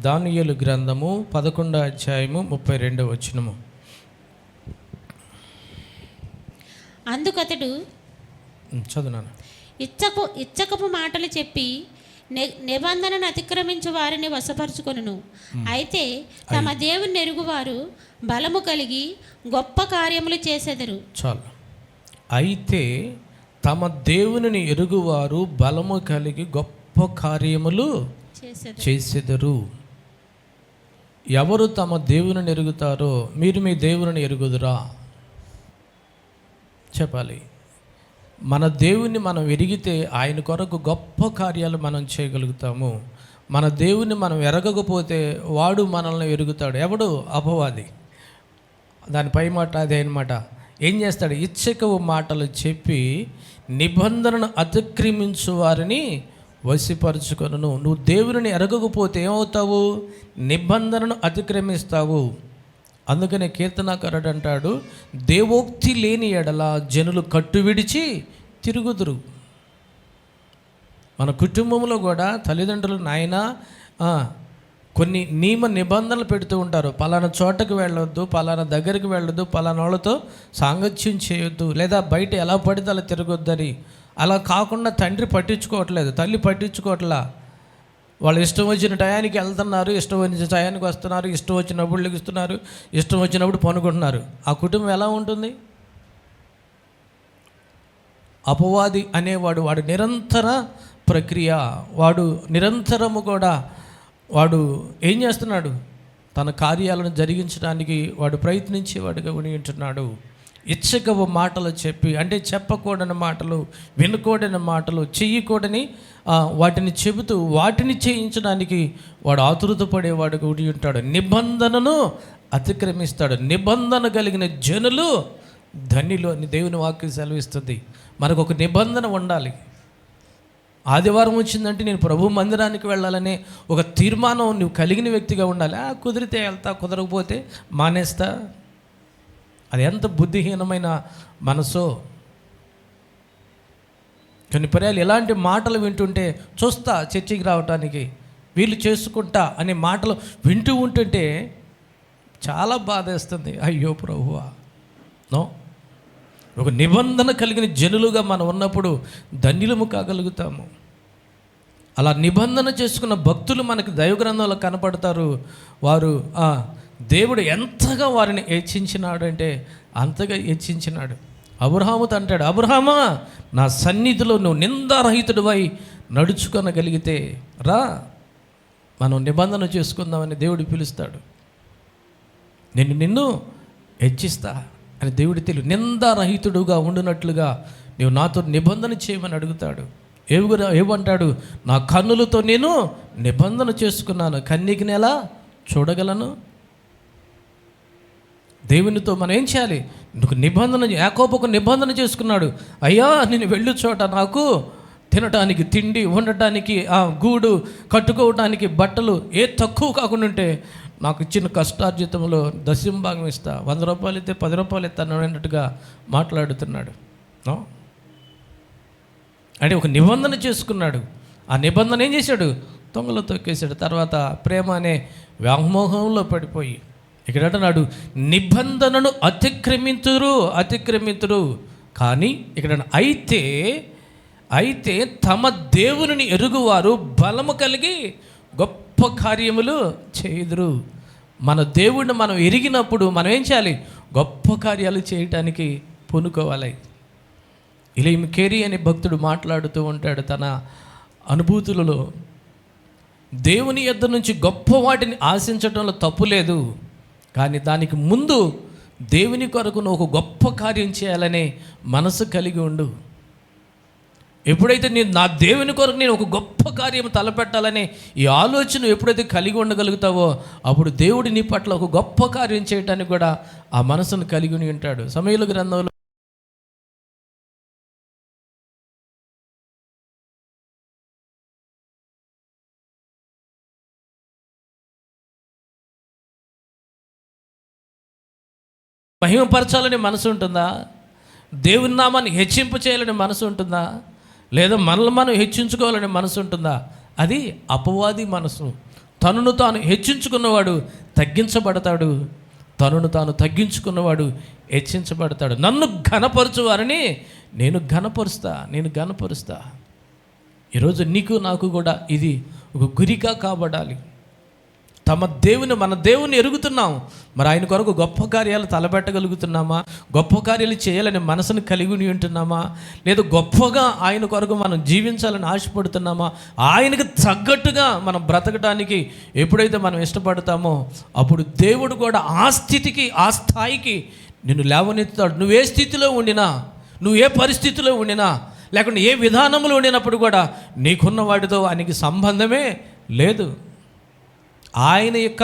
దానియేలు గ్రంథము 11వ అధ్యాయము 32వ వచనము. అందుకతడు చదువునాను. ఇచ్చకపు మాటలు చెప్పి నిబంధనను అతిక్రమించు వారిని వశపరుచుకొనును. అయితే తమ దేవుని ఎరుగువారు బలము కలిగి గొప్ప కార్యములు చేసెదరు. చాలు. అయితే తమ దేవుని ఎరుగువారు బలము కలిగి గొప్ప కార్యములు చేసెదరు. ఎవరు తమ దేవుని ఎరుగుతారో? మీరు మీ దేవుని ఎరుగుదురా? చెప్పాలి. మన దేవుని మనం ఎరిగితే ఆయన కొరకు గొప్ప కార్యాలు మనం చేయగలుగుతాము. మన దేవుని మనం ఎరగకపోతే వాడు మనల్ని ఎరుగుతాడు. ఎవడు? అపవాది. దాని పై మాట అదే అనమాట. ఏం చేస్తాడు? ఇచ్చకపు మాటలు చెప్పి నిబంధనను అతిక్రమించు వారిని వశపరుచుకొనును. నువ్వు దేవుని ఎరగకపోతే ఏమవుతావు? నిబంధనను అతిక్రమిస్తావు. అందుకనే కీర్తనాకారుడు అంటాడు, దేవోక్తి లేని ఎడల జనులు కట్టు విడిచి తిరుగుదురు. మన కుటుంబంలో కూడా తల్లిదండ్రులు నాయన కొన్ని నియమ నిబంధనలు పెడుతూ ఉంటారు. పలానా చోటకు వెళ్ళొద్దు, పలానా దగ్గరికి వెళ్ళొద్దు, పలానా వాళ్ళతో సాంగత్యం చేయొద్దు, లేదా బయట ఎలా పడితే అలా తిరగొద్దని. అలా కాకుండా తండ్రి పట్టించుకోవట్లేదు, తల్లి పట్టించుకోవట్లా. వాళ్ళు ఇష్టం వచ్చిన టయానికి వెళ్తున్నారు, ఇష్టం వచ్చిన టయానికి వస్తున్నారు, ఇష్టం వచ్చినప్పుడు లెగుస్తున్నారు, ఇష్టం వచ్చినప్పుడు పనుకుంటున్నారు. ఆ కుటుంబం ఎలా ఉంటుంది? అపవాది అనేవాడు వాడు నిరంతర ప్రక్రియ. వాడు నిరంతరము కూడా వాడు ఏం చేస్తున్నాడు? తన కార్యాలను జరిగించడానికి వాడు ప్రయత్నించేవాడుగా ఉంటున్నాడు. ఇచ్చకపు మాటలు చెప్పి, అంటే చెప్పకూడని మాటలు, వినకూడని మాటలు, చెయ్యకూడని వాటిని చెబుతూ వాటిని చేయించడానికి వాడు ఆతురత పడేవాడుగా ఉండి ఉంటాడు. నిబంధనను అతిక్రమిస్తాడు. నిబంధన కలిగిన జనులు ధన్యులు అని దేవుని వాక్యం సెలవిస్తుంది. మనకు ఒక నిబంధన ఉండాలి. ఆదివారం వచ్చిందంటే నేను ప్రభు మందిరానికి వెళ్ళాలనే ఒక తీర్మానం నువ్వు కలిగిన వ్యక్తిగా ఉండాలి. కుదిరితే వెళ్తా, కుదరకపోతే మానేస్తా. అది ఎంత బుద్ధిహీనమైన మనసో. కొన్ని పర్యాలు ఇలాంటి మాటలు వింటుంటే చూస్తా చర్చికి రావటానికి, వీళ్ళు చేసుకుంటా అనే మాటలు వింటూ ఉంటుంటే చాలా బాధేస్తుంది. అయ్యో ప్రభువా, నో. ఒక నిబంధన కలిగిన జనులుగా మనం ఉన్నప్పుడు ధన్యులము కాగలుగుతాము. అలా నిబంధన చేసుకున్న భక్తులు మనకి దైవగ్రంథంలో కనపడతారు. వారు దేవుడు ఎంతగా వారిని హెచ్చించినాడు అంటే అంతగా హెచ్చించినాడు. అబ్రహాముతో అంటాడు, అబ్రహామా, నా సన్నిధిలో నువ్వు నిందారహితుడివై నడుచుకొనగలిగితే రా, మనం నిబంధన చేసుకుందామని దేవుడు పిలుస్తాడు. నేను నిన్ను హెచ్చిస్తా అని దేవుడి తెలియదు. నిందారహితుడుగా ఉండునట్లుగా నీవు నాతో నిబంధన చేయమని అడుగుతాడు. ఏమంటాడు? నా కన్నులతో నేను నిబంధన చేసుకున్నాను, కన్నీకి ఎలా చూడగలను? దేవునితో మనం ఏం చేయాలి? నీకు నిబంధన, యాకోబుకు నిబంధన చేసుకున్నాడు. అయ్యా, నేను వెళ్ళు చోట నాకు తినటానికి తిండి, ఉండటానికి గూడు, కట్టుకోవటానికి బట్టలు ఏ తక్కువ కాకుండా ఉంటే నాకు ఇచ్చిన కష్టార్జితంలో దశంభాగం ఇస్తా, 100 రూపాయలు ఇస్తే 10 రూపాయలు ఇస్తాను అన్నట్టుగా మాట్లాడుతున్నాడు. అంటే ఒక నిబంధన చేసుకున్నాడు. ఆ నిబంధన ఏం చేశాడు? తొంగలో తొక్కేశాడు. తర్వాత ప్రేమ అనే వ్యామోహంలో పడిపోయి ఇక్కడ అంటున్నాడు, నిబంధనను అతిక్రమింతురు. కానీ ఇక్కడ అయితే తమ దేవుని ఎరుగువారు బలము కలిగి గొప్ప కార్యములు చేయుదురు. మన దేవుడిని మనం ఎరిగినప్పుడు మనం ఏం చేయాలి? గొప్ప కార్యాలు చేయటానికి పూనుకోవాలి. ఇలీమ్ కేరీ అనే భక్తుడు మాట్లాడుతూ ఉంటాడు తన అనుభూతులలో. దేవుని యొద్ద నుంచి గొప్ప వాటిని ఆశించడంలో తప్పు లేదు, కానీ దానికి ముందు దేవుని కొరకు నువ్వు ఒక గొప్ప కార్యం చేయాలనే మనసు కలిగి ఉండు. ఎప్పుడైతే నా దేవుని కొరకు నేను ఒక గొప్ప కార్యం తలపెట్టాలనే ఈ ఆలోచన ఎప్పుడైతే కలిగి ఉండగలుగుతావో అప్పుడు దేవుడు నీ పట్ల ఒక గొప్ప కార్యం చేయడానికి కూడా ఆ మనసును కలిగి ఉంటాడు. సమూయేలు గ్రంథంలో మహిమపరచాలని మనసు ఉంటుందా? దేవుని నామాన్ని హెచ్చింపు చేయాలని మనసు ఉంటుందా? లేదా మనల్ని మనం హెచ్చించుకోవాలని మనసు ఉంటుందా? అది అపవాది మనసు. తనను తాను హెచ్చించుకున్నవాడు తగ్గించబడతాడు, తనను తాను తగ్గించుకున్నవాడు హెచ్చించబడతాడు. నన్ను ఘనపరచు వారిని నేను ఘనపరుస్తా. ఈరోజు నీకు నాకు కూడా ఇది ఒక గురిగా కాబడాలి. మన దేవుని ఎరుగుతున్నాం, మరి ఆయన కొరకు గొప్ప కార్యాలు తలపెట్టగలుగుతున్నామా? గొప్ప కార్యాలు చేయాలని మనసును కలిగి ఉంటున్నామా? లేదా గొప్పగా ఆయన కొరకు మనం జీవించాలని ఆశపడుతున్నామా? ఆయనకు తగ్గట్టుగా మనం బ్రతకడానికి ఎప్పుడైతే మనం ఇష్టపడతామో అప్పుడు దేవుడు కూడా ఆ స్థితికి, ఆ స్థాయికి నిన్ను లేవనెత్తుతాడు. నువ్వు ఏ స్థితిలో ఉండినా, నువ్వు ఏ పరిస్థితిలో ఉండినా, లేకుంటే ఏ విధానంలో ఉండినప్పుడు కూడా నీకున్న వాటితో ఆయనకి సంబంధమే లేదు. ఆయన యొక్క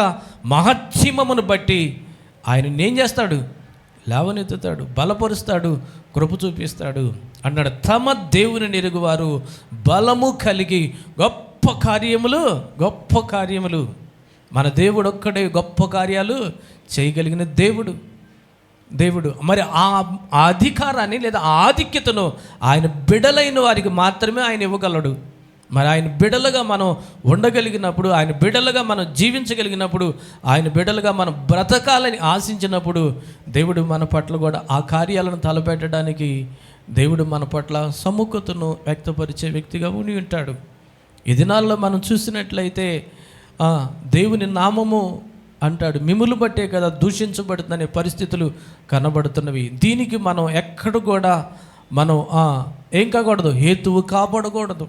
మహత్యమమును బట్టి ఆయన ఏం చేస్తాడు? లేవనెత్తుతాడు, బలపరుస్తాడు, కృప చూపిస్తాడు అన్నాడు. తమ దేవుని ఎరుగువారు బలము కలిగి గొప్ప కార్యములు. మన దేవుడు ఒక్కడే గొప్ప కార్యాలు చేయగలిగిన దేవుడు. మరి ఆ అధికారాన్ని లేదా ఆ ఆధిక్యతను ఆయన బిడలైన వారికి మాత్రమే ఆయన ఇవ్వగలడు. మరి ఆయన బిడలుగా మనం ఉండగలిగినప్పుడు, ఆయన బిడలుగా మనం జీవించగలిగినప్పుడు, ఆయన బిడలుగా మనం బ్రతకాలని ఆశించినప్పుడు దేవుడు మన పట్ల కూడా ఆ కార్యాలను తలపెట్టడానికి దేవుడు మన పట్ల సముఖతను వ్యక్తపరిచే వ్యక్తిగా ఉండి ఉంటాడు. ఈ దినాల్లో మనం చూసినట్లయితే దేవుని నామము అంటాడు, మిమ్ములు బట్టే కదా దూషించబడుతుందనే పరిస్థితులు కనబడుతున్నవి. దీనికి మనం ఎక్కడ కూడా మనం ఏం కాకూడదు, హేతువు కాపాడకూడదు.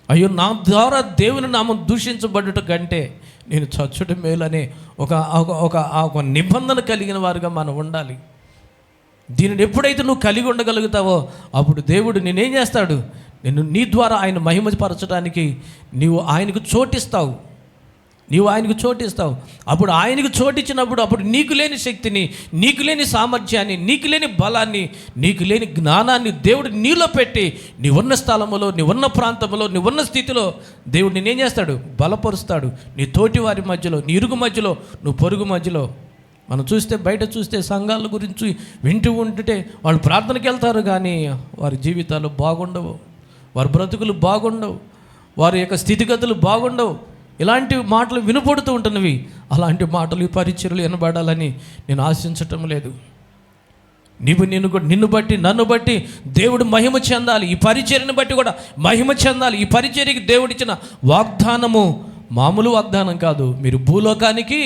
అయ్యో, నా ద్వారా దేవుని నామం దూషించబడుట కంటే నేను చచ్చుట మేలనే ఒక నిబంధన కలిగిన వారుగా మనం ఉండాలి. దీనిని ఎప్పుడైతే నువ్వు కలిగి ఉండగలుగుతావో అప్పుడు దేవుడు నేనేం చేస్తాడు? నీ ద్వారా ఆయన మహిమపరచడానికి నీవు ఆయనకు చోటిస్తావు. అప్పుడు ఆయనకు చోటిచ్చినప్పుడు అప్పుడు నీకు లేని శక్తిని, నీకు లేని సామర్థ్యాన్ని, నీకు లేని బలాన్ని, నీకు లేని జ్ఞానాన్ని దేవుడు నీలో పెట్టి నీవున్న స్థలములో, నీవున్న ప్రాంతంలో, నీవున్న స్థితిలో దేవుడు నేనేం చేస్తాడు? బలపరుస్తాడు. నీ తోటి వారి మధ్యలో, నీ ఇరుగు మధ్యలో, నువ్వు పొరుగు మధ్యలో. మనం బయట చూస్తే సంఘాల గురించి వింటూ ఉంటుంటే వాళ్ళు ప్రార్థనకి వెళ్తారు, కానీ వారి జీవితాలు బాగుండవు, వారి బ్రతుకులు బాగుండవు, వారి యొక్క స్థితిగతులు బాగుండవు. ఇలాంటి మాటలు వినపడుతూ ఉంటున్నవి. అలాంటి మాటలు ఈ పరిచర్యలు వినబడాలని నేను ఆశించటం లేదు. నిన్ను బట్టి, నన్ను బట్టి దేవుడు మహిమ చెందాలి. ఈ పరిచర్యను బట్టి కూడా మహిమ చెందాలి. ఈ పరిచర్యకి దేవుడిచ్చిన వాగ్దానము మామూలు వాగ్దానం కాదు. మీరు భూలోకానికి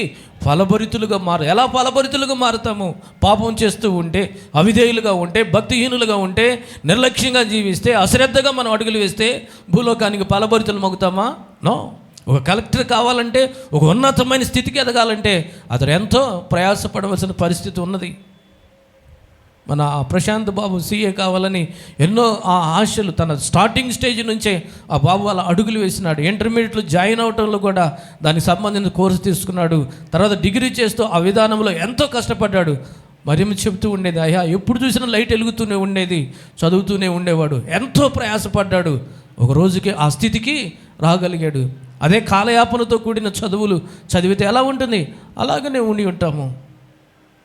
ఫలభరితులుగా ఎలా ఫలభరితులుగా మారుతాము? పాపం చేస్తూ ఉంటే, అవిధేయులుగా ఉంటే, భక్తిహీనులుగా ఉంటే, నిర్లక్ష్యంగా జీవిస్తే, అశ్రద్ధగా మనం అడుగులు వేస్తే భూలోకానికి ఫలభరితులు మగుతామా? నో. ఒక కలెక్టర్ కావాలంటే, ఒక ఉన్నతమైన స్థితికి ఎదగాలంటే అతను ఎంతో ప్రయాసపడవలసిన పరిస్థితి ఉన్నది. మన ప్రశాంత్ బాబు సీఏ కావాలని ఎన్నో ఆశలు తన స్టార్టింగ్ స్టేజ్ నుంచే ఆ బాబు అలా అడుగులు వేసినాడు. ఇంటర్మీడియట్లో జాయిన్ అవటంలో కూడా దానికి సంబంధించిన కోర్సు తీసుకున్నాడు. తర్వాత డిగ్రీ చేస్తూ ఆ విధానంలో ఎంతో కష్టపడ్డాడు. మరి చెప్తూ ఉండేది, అయ్యా ఎప్పుడు చూసినా లైట్ వెలుగుతూనే ఉండేది, చదువుతూనే ఉండేవాడు, ఎంతో ప్రయాసపడ్డాడు. ఒక రోజుకి ఆ స్థితికి రాగలిగాడు. అదే కాలయాపనతో కూడిన చదువులు చదివితే ఎలా ఉంటుంది? అలాగనే ఉండి ఉంటాము.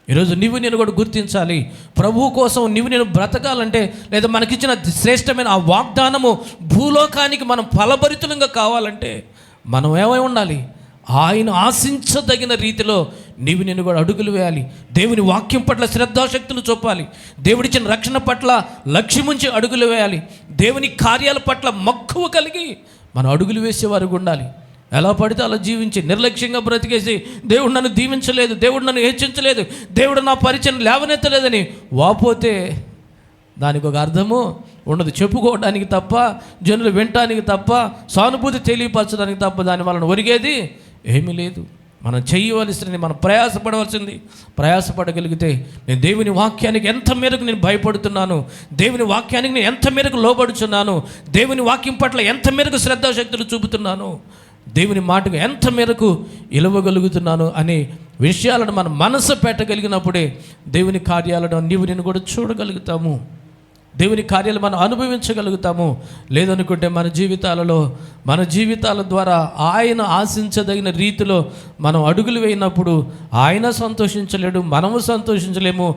ఈరోజు నేను కూడా గుర్తించాలి, ప్రభువు కోసం నేను బ్రతకాలంటే, లేదా మనకిచ్చిన శ్రేష్టమైన ఆ వాగ్దానము భూలోకానికి మనం ఫలభరితులంగా కావాలంటే మనం ఏమై ఉండాలి? ఆయన ఆశించదగిన రీతిలో నేను కూడా అడుగులు వేయాలి. దేవుని వాక్యం పట్ల శ్రద్ధాశక్తులు చూపాలి. దేవుడిచ్చిన రక్షణ పట్ల లక్ష్యముంచి అడుగులు వేయాలి. దేవుని కార్యాల పట్ల మక్కువ కలిగి మనం అడుగులు వేసేవారు ఉండాలి. ఎలా పడితే అలా జీవించి నిర్లక్ష్యంగా బ్రతికేసి దేవుడు నన్ను దీవించలేదు, దేవుడు నన్ను హెచ్చించలేదు, దేవుడు నా పరిచయం లేవనెత్తలేదని వాపోతే దానికి ఒక అర్థము ఉండదు. చెప్పుకోవడానికి తప్ప, జనులు వినటానికి తప్ప, సానుభూతి తెలియపరచడానికి తప్ప దాని వలన ఒరిగేది ఏమీ లేదు. మనం చేయవలసింది, మనం ప్రయాసపడగలిగితే నేను దేవుని వాక్యానికి ఎంత మేరకు నేను భయపడుతున్నాను, దేవుని వాక్యానికి నేను ఎంత మేరకు లోబడుచున్నాను, దేవుని వాక్యం పట్ల ఎంత మేరకు శ్రద్ధాశక్తులు చూపుతున్నాను, దేవుని మాటకు ఎంత మేరకు ఇలవగలుగుతున్నాను అనే విషయాలను మనం మనసు పెట్టగలిగినప్పుడే దేవుని కార్యాలను నేను కూడా చూడగలుగుతాము. దేవుని కార్యాలు మనం అనుభవించగలుగుతాము. లేదనుకుంటే మన జీవితాల ద్వారా ఆయన ఆశించదగిన రీతిలో మనం అడుగులు వేయినప్పుడు ఆయన సంతోషించలేడు, మనము సంతోషించలేము.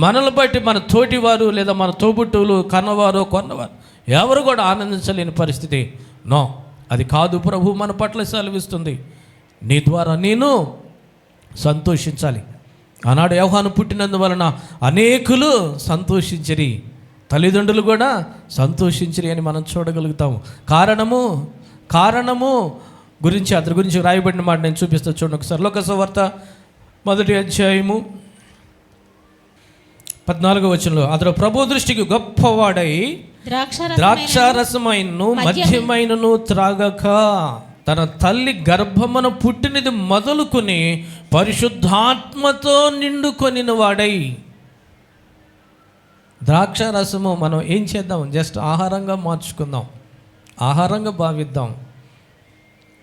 మనల్ని బట్టి మన తోటివారు లేదా మన తోబుట్టువులు, కన్నవారు, కొన్నవారు ఎవరు కూడా ఆనందించలేని పరిస్థితి. నో, అది కాదు ప్రభు మన పట్ల సెలవిస్తుంది. నీ ద్వారా నేను సంతోషించాలి. ఆనాడు యోహాను పుట్టినందువలన అనేకులు సంతోషించిరి, తల్లిదండ్రులు కూడా సంతోషించిరి అని మనం చూడగలుగుతాము. కారణము గురించి అతని గురించి రాయబడిన మాట నేను చూపిస్తాను. చూడండి ఒకసారి. లోక సువార్త 1వ అధ్యాయము 14వ వచనంలో, అతడు ప్రభు దృష్టికి గొప్పవాడై ద్రాక్షారసమైనను మద్యమైనను త్రాగక తన తల్లి గర్భమున పుట్టినది మొదలుకొని పరిశుద్ధాత్మతో నిండుకొనిన వాడై. ద్రాక్షారసము మనం ఏం చేద్దాం? జస్ట్ ఆహారంగా మార్చుకుందాం, ఆహారంగా భావిద్దాం.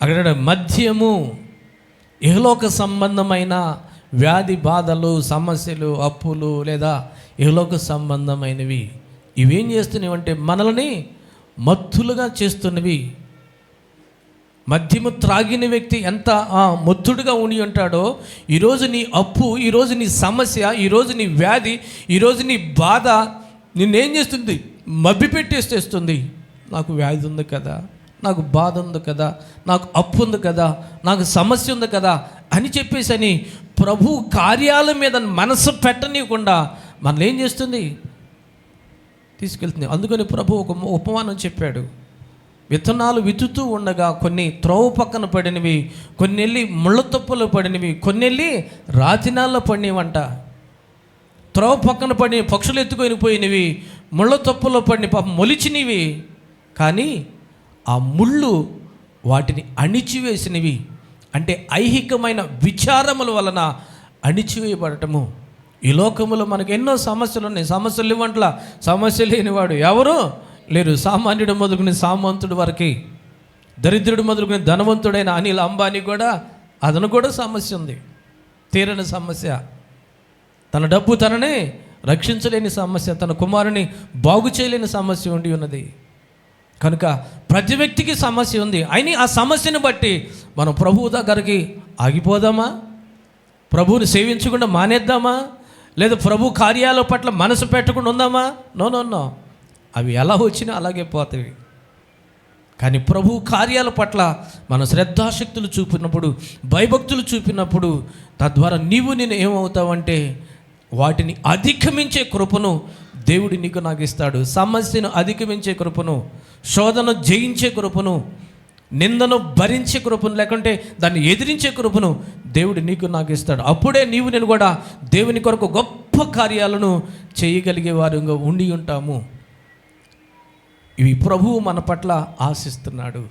అక్కడ మద్యము ఇహలోక సంబంధమైన వ్యాధి బాధలు, సమస్యలు, అప్పులు లేదా ఇహలోక సంబంధమైనవి ఇవేం చేస్తున్నవి అంటే మనల్ని మత్తులుగా చేస్తున్నవి. మద్యము త్రాగిన వ్యక్తి ఎంత మొత్తుడుగా ఉండి ఉంటాడో, ఈరోజు నీ అప్పు, ఈరోజు నీ సమస్య, ఈరోజు నీ వ్యాధి, ఈరోజు నీ బాధ నిన్నేం చేస్తుంది? మభ్యపెట్టేస్తేస్తుంది. నాకు వ్యాధి ఉంది కదా, నాకు బాధ ఉంది కదా, నాకు అప్పు ఉంది కదా, నాకు సమస్య ఉంది కదా అని చెప్పేసి అని ప్రభు కార్యాల మీద మనసు పెట్టనీయకుండా మనల్ని ఏం చేస్తుంది? తీసుకెళ్తుంది. అందుకని ప్రభు ఒక ఉపమానం చెప్పాడు. విత్తనాలు విత్తుతూ ఉండగా కొన్ని త్రోవ పక్కన పడినవి, కొన్ని వెళ్ళి ముళ్ళ తొప్పలు పడినవి, కొన్ని వెళ్ళి రాతినాల్లో పడినవంట. త్రోవ పక్కన పడి పక్షులు ఎత్తుకొని పోయినవి, ముళ్ళ తొప్పలో పడిన పాపం మొలిచినవి, కానీ ఆ ముళ్ళు వాటిని అణిచివేసినవి. అంటే ఐహికమైన విచారముల వలన అణిచివేయబడటము. ఈ లోకములో మనకు ఎన్నో సమస్యలు ఉన్నాయి. సమస్యలు ఇవ్వంట్ల, సమస్య లేనివాడు ఎవరు లేరు. సామాన్యుడు మొదలుకుని సామంతుడు వరకు, దరిద్రుడు మొదలుకుని ధనవంతుడైన అనిల్ అంబానీ కూడా, అతను కూడా సమస్య ఉంది, తీరని సమస్య. తన డబ్బు తనని రక్షించలేని సమస్య, తన కుమారుని బాగు చేయలేని సమస్య ఉండి ఉన్నది. కనుక ప్రతి వ్యక్తికి సమస్య ఉంది. అయినా ఆ సమస్యను బట్టి మనం ప్రభువు దగ్గరికి ఆగిపోదామా? ప్రభువుని సేవించకుండా మానేద్దామా? లేదా ప్రభు కార్యాల పట్ల మనసు పెట్టకుండా ఉందామా? నో. అవి ఎలా వచ్చినా అలాగే పోతాయి. కానీ ప్రభు కార్యాల పట్ల మన శ్రద్ధాశక్తులు చూపినప్పుడు, భయభక్తులు చూపినప్పుడు, తద్వారా నేను ఏమవుతావంటే వాటిని అధిగమించే కృపను దేవుడు నీకు నాకు ఇస్తాడు. సమస్యను అధిగమించే కృపను, శోధన జయించే కృపను, నిందను భరించే కృపను, లేకుంటే దాన్ని ఎదిరించే కృపను దేవుడు నీకు నాకు ఇస్తాడు. అప్పుడే నేను కూడా దేవుని కొరకు గొప్ప కార్యాలను చేయగలిగే వారుగా ఉండి ఉంటాము. ఇవి ప్రభువు మన పట్ల ఆశిస్తున్నాడు.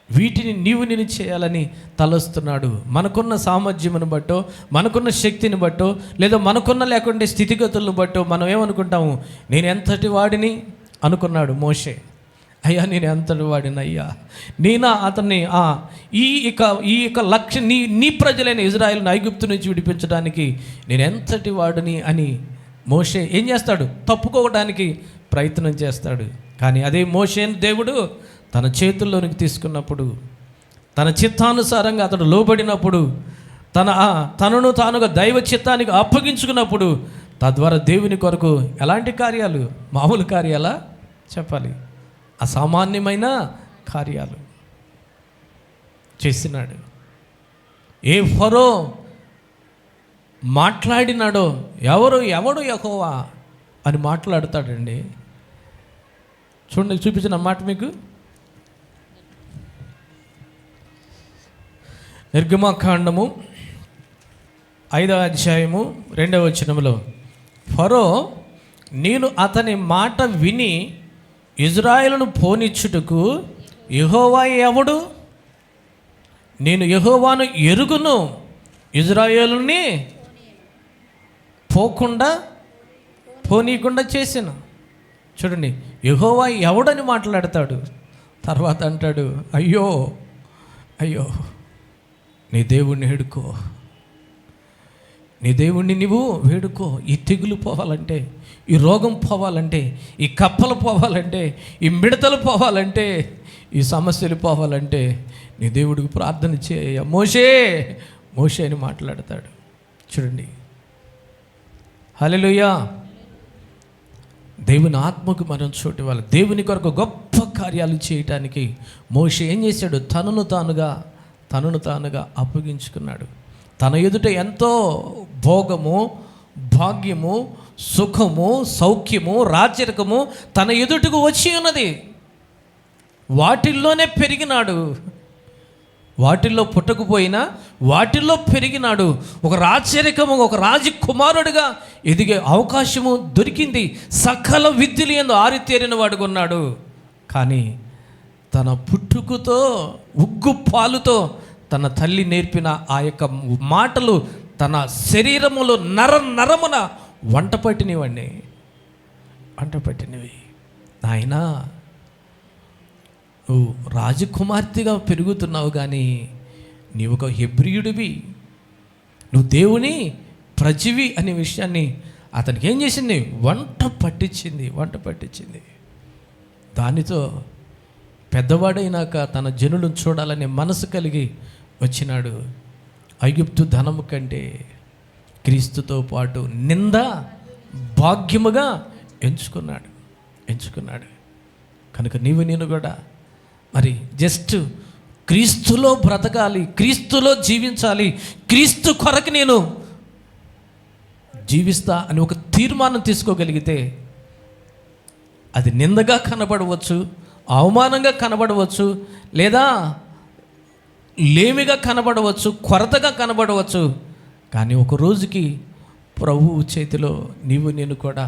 వీటిని నేను చేయాలని తలస్తున్నాడు. మనకున్న సామర్థ్యమును బట్టో, మనకున్న శక్తిని బట్టో, లేదా మనకున్న లేకుంటే స్థితిగతులను బట్టో మనం ఏమనుకుంటాము? నేను ఎంతటి వాడిని అనుకున్నాడు మోషే. అయ్యా నేను ఎంతటి వాడిని అయ్యా, నేనా అతన్ని ఈ లక్ష్యం నీ ప్రజలైన ఇజ్రాయేలును ఐగుప్తు నుంచి విడిపించడానికి నేను ఎంతటి వాడిని అని మోషే ఏం చేస్తాడు? తప్పుకోవడానికి ప్రయత్నం చేస్తాడు. కానీ అదే మోషేను దేవుడు తన చేతుల్లోనికి తీసుకున్నప్పుడు, తన చిత్తానుసారంగా అతడు లోబడినప్పుడు, తనను తానుగా దైవ చిత్తానికి అప్పగించుకున్నప్పుడు, తద్వారా దేవుని కొరకు ఎలాంటి కార్యాలు? మామూలు కార్యాలా? చెప్పాలి, అసామాన్యమైన కార్యాలు చేసినాడు. ఏ ఫరో మాట్లాడినాడో, ఎవడు యెహోవా అని మాట్లాడతాడండి. చూడండి, చూపించిన మాట మీకు. నిర్గమకాండము 5వ అధ్యాయము 2వ వచనములో, ఫరో నేను అతని మాట విని ఇజ్రాయేలును పోనిచ్చుటకు యెహోవా ఎవడు? నేను యెహోవాను ఎరుగును, ఇజ్రాయేలుని పోనీయకుండా చేసిన. చూడండి, యెహోవా ఎవడని మాట్లాడతాడు. తర్వాత అంటాడు, అయ్యో నీ దేవుణ్ణి వేడుకో, నీ దేవుణ్ణి నువ్వు వేడుకో. ఈ తెగులు పోవాలంటే, ఈ రోగం పోవాలంటే, ఈ కప్పలు పోవాలంటే, ఈ మిడతలు పోవాలంటే, ఈ సమస్యలు పోవాలంటే నీ దేవుడికి ప్రార్థన చేయ మోషే అని మాట్లాడతాడు. చూడండి, హల్లెలూయా. దేవుని ఆత్మకు మనం చోటు వాళ్ళు దేవుని కొరకు గొప్ప కార్యాలు చేయటానికి మోషే ఏం చేశాడు? తనను తానుగా తనను తానుగా అప్పగించుకున్నాడు. తన ఎదుట ఎంతో భోగము, భాగ్యము, సుఖము, సౌఖ్యము, రాచరికము తన ఎదుటకు వచ్చి ఉన్నది. వాటిల్లోనే పెరిగినాడు. వాటిల్లో పుట్టకపోయినా వాటిల్లో పెరిగినాడు. ఒక రాచరికము, ఒక రాజకుమారుడిగా ఎదిగే అవకాశము దొరికింది. సకల విద్యలు యందు ఆరితేరిన వాడుగా ఉన్నాడు. కానీ తన పుట్టుకతో, ఉగ్గు పాలుతో తన తల్లి నేర్పిన ఆ యొక్క మాటలు తన శరీరములో నరమున వంట పట్టినవి. నాయనా, నువ్వు రాజకుమార్తెగా పెరుగుతున్నావు, కానీ నీవు ఒక హెబ్రీయుడివి, నువ్వు దేవుని ప్రజవి అనే విషయాన్ని అతనికి ఏం చేసింది? వంట పట్టించింది. దానితో పెద్దవాడైనాక తన జనులను చూడాలనే మనసు కలిగి వచ్చినాడు. ఐగుప్తు ధనము కంటే క్రీస్తుతో పాటు నింద భాగ్యముగా ఎంచుకున్నాడు. కనుక నేను కూడా మరి జస్ట్ క్రీస్తులో బ్రతకాలి, క్రీస్తులో జీవించాలి, క్రీస్తు కొరకు నేను జీవిస్తా అని ఒక తీర్మానం తీసుకోగలిగితే అది నిందగా కనబడవచ్చు, అవమానంగా కనబడవచ్చు, లేదా లేమిగా కనబడవచ్చు, కొరతగా కనబడవచ్చు. కానీ ఒక రోజుకి ప్రభువు చేతిలో నేను కూడా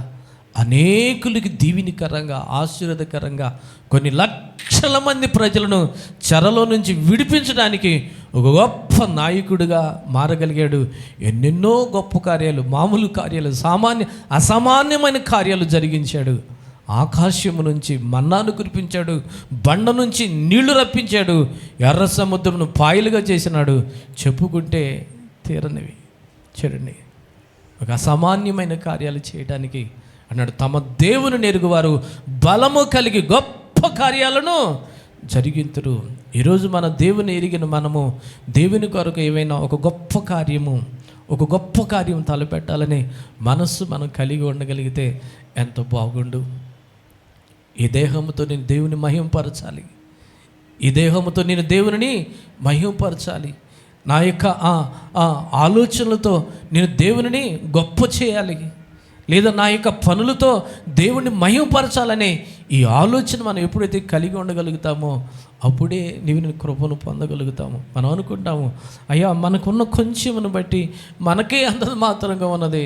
అనేకులకి దీవెనకరంగా, ఆశీర్వాదకరంగా కొన్ని లక్షల మంది ప్రజలను చెరలో నుంచి విడిపించడానికి ఒక గొప్ప నాయకుడిగా మారగలిగాడు. ఎన్నెన్నో గొప్ప కార్యాలు, మామూలు కార్యాలు, అసామాన్యమైన కార్యాలు జరిగించాడు. ఆకాశము నుంచి మన్నాను కురిపించాడు, బండ నుంచి నీళ్లు రప్పించాడు, ఎర్ర సముద్రమును పాయలుగా చేసినాడు. చెప్పుకుంటే తీరనివి. చూడండి, ఒక అసామాన్యమైన కార్యాలు చేయడానికి అన్నాడు. తమ దేవుని ఎరుగువారు బలము కలిగి గొప్ప కార్యాలను జరిగింతురు. ఈరోజు మన దేవుని ఎరిగిన మనము దేవుని కొరకు ఏవైనా ఒక గొప్ప కార్యం తలపెట్టాలని మనస్సు మనం కలిగి ఉండగలిగితే ఎంత బాగుండు. ఈ దేహంతో నేను దేవుని మహింపరచాలి, ఈ దేహంతో నేను దేవుని మహింపరచాలి, నా యొక్క ఆలోచనలతో నేను దేవుని గొప్ప చేయాలి, లేదా నా యొక్క పనులతో దేవుణ్ణి మహిమపరచాలనే ఈ ఆలోచన మనం ఎప్పుడైతే కలిగి ఉండగలుగుతామో అప్పుడే నీవు కృపను పొందగలుగుతాము. మనం అనుకుంటాము, అయ్యా మనకున్న కొంచెమును బట్టి మనకే అంత మాత్రంగా ఉన్నది,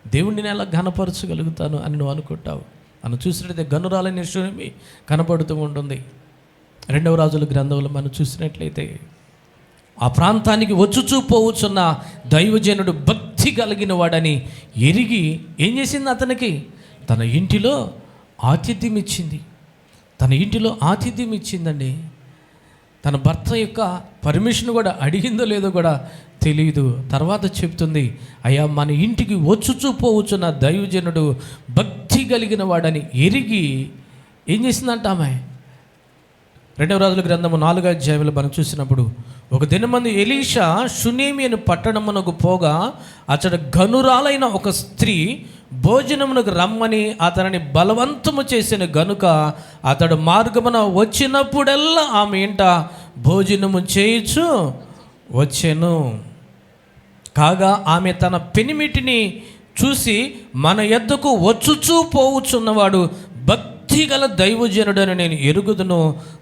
దేవుణ్ణి ఎలా ఘనపరచగలుగుతాను అని నువ్వు అనుకుంటావు. మనం చూసినట్లయితే గనురాలనే శూన్యమి కనపడుతూ ఉంటుంది. 2వ రాజుల గ్రంథంలో మనం చూసినట్లయితే ఆ ప్రాంతానికి వచ్చుచూ పోవచ్చున్న దైవజనుడు భక్తి కలిగిన వాడని ఎరిగి ఏం చేసింది? అతనికి తన ఇంటిలో ఆతిథ్యం ఇచ్చిందండి. తన భర్త యొక్క పర్మిషన్ కూడా అడిగిందో లేదో కూడా తెలియదు. తర్వాత చెప్తుంది, అయ్యా మన ఇంటికి వచ్చుచూ పోవచ్చున్న దైవజనుడు భక్తి కలిగిన వాడని ఎరిగి ఏం చేసిందంట ఆమె? 2వ రాజుల గ్రంథము 4వ అధ్యాయంలో మనం చూసినప్పుడు, ఒక దినమందు ఎలీషా షునేమి అని పట్టణమునకు పోగా అతడు గనురాలైన ఒక స్త్రీ భోజనమునకు రమ్మని అతనిని బలవంతము చేసిన గనుక అతడు మార్గమున వచ్చినప్పుడల్లా ఆమె ఇంట భోజనము చేయుచు వచ్చెను. కాగా ఆమె తన పెనిమిటిని చూసి, మన యొద్దకు వచ్చుచూ పోవుచున్నవాడు భక్తి గల దైవజనుడని నేను ఎరుగుదును,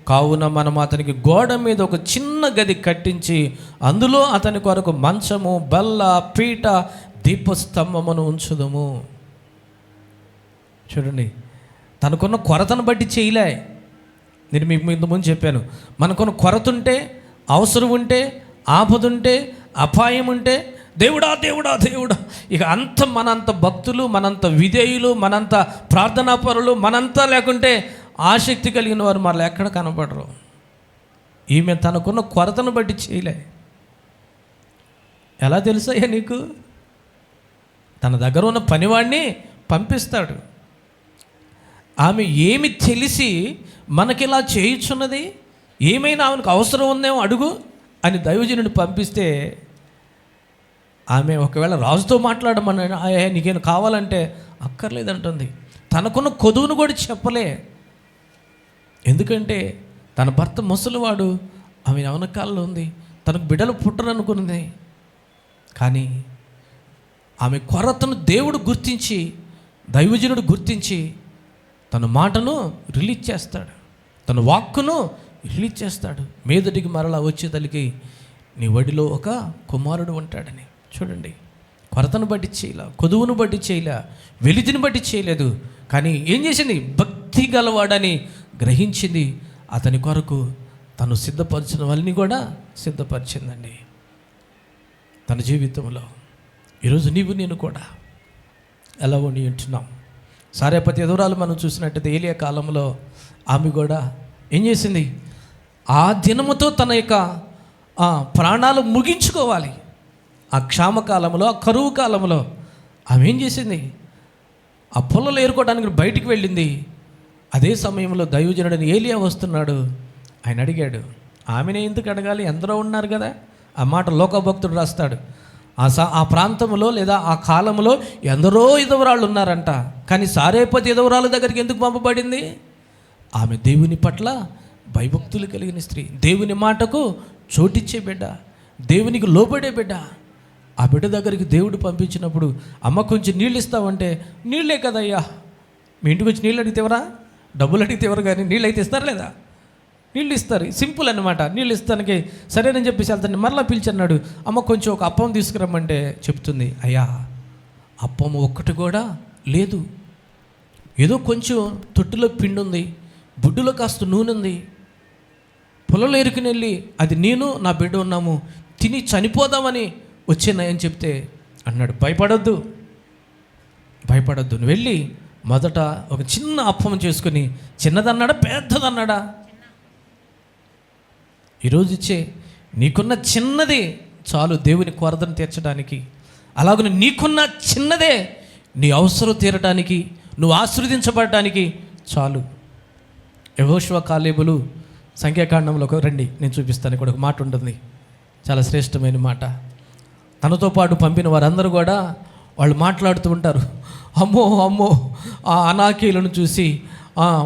కావున మనం అతనికి గోడ మీద ఒక చిన్న గది కట్టించి అందులో అతని కొరకు మంచము, బల్ల, పీట, దీపస్తంభమును ఉంచుదము. చూడండి, తనకున్న కొరతను బట్టి చేయలే. నేను మీకు ఇంతకుముందు చెప్పాను, మనకున్న కొరత ఉంటే, అవసరం ఉంటే, ఆపద ఉంటే, అపాయం ఉంటే దేవుడా దేవుడా దేవుడా, ఇక మనంత భక్తులు, మనంత విధేయులు, మనంత ప్రార్థనాపరులు, మనంతా లేకుంటే ఆసక్తి కలిగిన వారు మరలా ఎక్కడ కనపడరు. ఈమె తనకున్న కొరతను బట్టి చేయలే. ఎలా తెలుసయ్యా నీకు? తన దగ్గర ఉన్న పనివాడిని పంపిస్తాడు. ఆమె ఏమి తెలిసి మనకిలా చేయుచున్నది, ఏమైనా ఆమెకు అవసరం ఉందేమో అడుగు అని దైవజనుడిని పంపిస్తే, ఆమె ఒకవేళ రాజుతో మాట్లాడమని నీకేం కావాలంటే అక్కర్లేదంటుంది. తనకున్న కొదువును కూడా చెప్పలే. ఎందుకంటే తన భర్త ముసలివాడు, ఆమె అవనకాల్లో ఉంది, తనకు బిడ్డలు పుట్టరనుకున్నది. కానీ ఆమె కొరతను దేవుడు గుర్తించి, దైవజనుడు గుర్తించి తన మాటను రిలీజ్ చేస్తాడు, తన వాక్కును రిలీజ్ చేస్తాడు. మీదటికి మరలా వచ్చే తల్లికి నీ ఒడిలో ఒక కుమారుడు ఉంటాడని. చూడండి, కొరతను బట్టి చేయలే, కొదువును బట్టి చేయలే, వెలితిని బట్టి చేయలేదు. కానీ ఏం చేసింది? భక్తి గలవాడని గ్రహించింది. అతని కొరకు తను సిద్ధపరిచిన వాళ్ళని కూడా సిద్ధపరిచిందండి. తన జీవితంలో ఈరోజు నేను కూడా ఎలా ఉండి ఉంటున్నాం? సారేపతి ఎదురాలు మనం చూసినట్టయితే ఏలియా కాలంలో ఆమె కూడా ఏం చేసింది? ఆ దినముతో తన యొక్క ప్రాణాలు ముగించుకోవాలి. ఆ క్షామకాలంలో, ఆ కరువు కాలంలో ఆమె ఏం చేసింది? ఆ పొలంలో ఏరుకోవడానికి బయటికి వెళ్ళింది. అదే సమయంలో దైవజనుడని ఏలియా వస్తున్నాడు. ఆయన అడిగాడు, ఆమెనే ఎందుకు అడగాలి? ఎందరో ఉన్నారు కదా. ఆ మాట లోకభక్తుడు రాస్తాడు. ఆ ప్రాంతంలో లేదా ఆ కాలంలో ఎందరో ఇదవరాళ్ళు ఉన్నారంట. కానీ సారేపతి ఇదవరాళ్ళ దగ్గరికి ఎందుకు పంపబడింది? ఆమె దేవుని పట్ల భయభక్తులు కలిగిన స్త్రీ, దేవుని మాటకు చోటిచ్చే బిడ్డ, దేవునికి లోబడే బిడ్డ. ఆ బిడ్డ దగ్గరికి దేవుడు పంపించినప్పుడు, అమ్మ కొంచెం నీళ్ళు ఇస్తావంటే, నీళ్ళే కదయ్యా, మీ ఇంటికి వచ్చి నీళ్ళు అడిగితేవరా, డబ్బులు అడిగితేవరు, కానీ నీళ్ళు అయితే ఇస్తారు లేదా? నీళ్ళు ఇస్తారు, సింపుల్ అనమాట. నీళ్ళు ఇస్తానికి సరేనని చెప్పేసి వెళ్తాను. మరలా పిలిచన్నాడు, అమ్మ కొంచెం ఒక అప్పం తీసుకురమ్మంటే చెప్తుంది, అయ్యా అప్పం ఒక్కటి కూడా లేదు, ఏదో కొంచెం తొట్టులో పిండి ఉంది, బుడ్డులో కాస్త నూనె ఉంది, పొలంలో ఎరుకుని వెళ్ళి అది నేను నా బిడ్డ ఉన్నాము, తిని చనిపోదామని వచ్చానని చెప్తే అన్నాడు, భయపడొద్దు, నువ్వు వెళ్ళి మొదట ఒక చిన్న అప్పం చేసుకుని, చిన్నదన్నాడా పెద్దదన్నాడా? ఈరోజు ఇచ్చే నీకున్న చిన్నది చాలు దేవుని కొరతను తీర్చడానికి. అలాగనే నీకున్న చిన్నదే నీ అవసరం తీరడానికి, నువ్వు ఆశీర్వదించబడటానికి చాలు. యెహోషువ కాలేబులు సంఖ్యాకాండంలో రండి, నేను చూపిస్తాను. ఇక్కడ ఒక మాట ఉంటుంది, చాలా శ్రేష్టమైన మాట. తనతో పాటు పంపిన వారందరూ కూడా వాళ్ళు మాట్లాడుతూ ఉంటారు, అమ్మో అమ్మో ఆ అనాకీలను చూసి,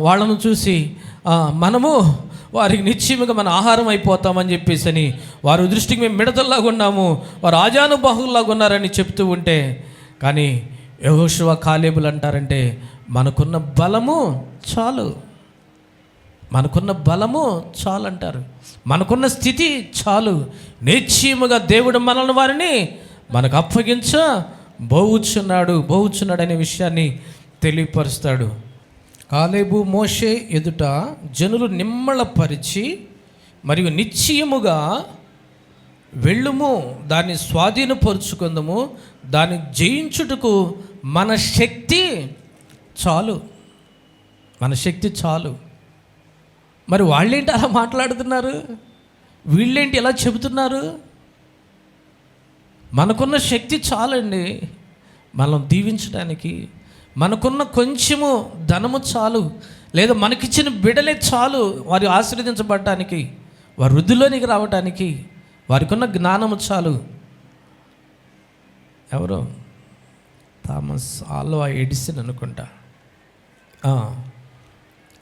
వాళ్ళను చూసి మనము వారికి నిశ్చయముగా మన ఆహారం అయిపోతామని చెప్పేసి అని వారి దృష్టికి మేము మిడతల్లాగా ఉన్నాము, వారు ఆజానుబాహుల్లాగా ఉన్నారని చెప్తూ ఉంటే, కానీ యెహోషువ కాలేబులు అంటారంటే మనకున్న బలము చాలు, మనకున్న బలము చాలు అంటారు, మనకున్న స్థితి చాలు, నిశ్చయముగా దేవుడు మనల్ని వారిని మనకు అప్పగించబోచున్నాడు అనే విషయాన్ని తెలియపరుస్తాడు. కాలేబు మోషే ఎదుట జనులు నిమ్మళపరిచి మరియు నిశ్చయముగా వెళ్ళుము, దాన్ని స్వాధీనపరుచుకుందాము, దాన్ని జయించుటకు మన శక్తి చాలు, మన శక్తి చాలు. మరి వాళ్ళేంటి అలా మాట్లాడుతున్నారు, వీళ్ళేంటి ఎలా చెబుతున్నారు? మనకున్న శక్తి చాలండి మనం దీవించడానికి, మనకున్న కొంచెము ధనము చాలు, లేదా మనకిచ్చిన బిడలే చాలు వారు ఆశీర్వదించబడటానికి, వారి వృద్ధిలోనికి రావటానికి, వారికి ఉన్న జ్ఞానము చాలు. ఎవరో థామస్ ఆల్వా ఎడిసన్ అనుకుంటా,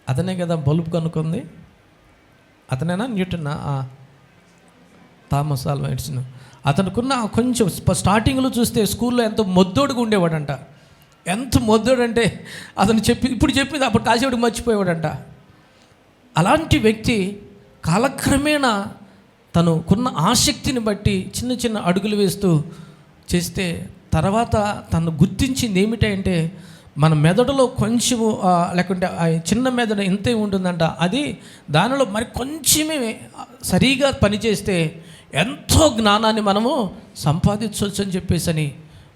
అతనే కదా బల్బు కనుక్కుంది, అతనేనా న్యూటన్నా? Thomas Alva Edison. అతనుకున్న కొంచెం స్టార్టింగ్లో చూస్తే స్కూల్లో ఎంతో మొద్దోడుగా ఉండేవాడంట. ఎంత మొద్దోడంటే అతను ఇప్పుడు చెప్పింది అప్పుడు కాసేవాడికి మర్చిపోయేవాడంట. అలాంటి వ్యక్తి కాలక్రమేణా తనకున్న ఆసక్తిని బట్టి చిన్న చిన్న అడుగులు వేస్తూ చేస్తే తర్వాత తను గుర్తించింది ఏమిటంటే, మన మెదడులో కొంచెము లేకుంటే చిన్న మెదడు ఇంతే ఉంటుందంట, అది దానిలో మరి కొంచెమే సరిగా పనిచేస్తే ఎంతో జ్ఞానాన్ని మనము సంపాదించవచ్చు అని చెప్పేసి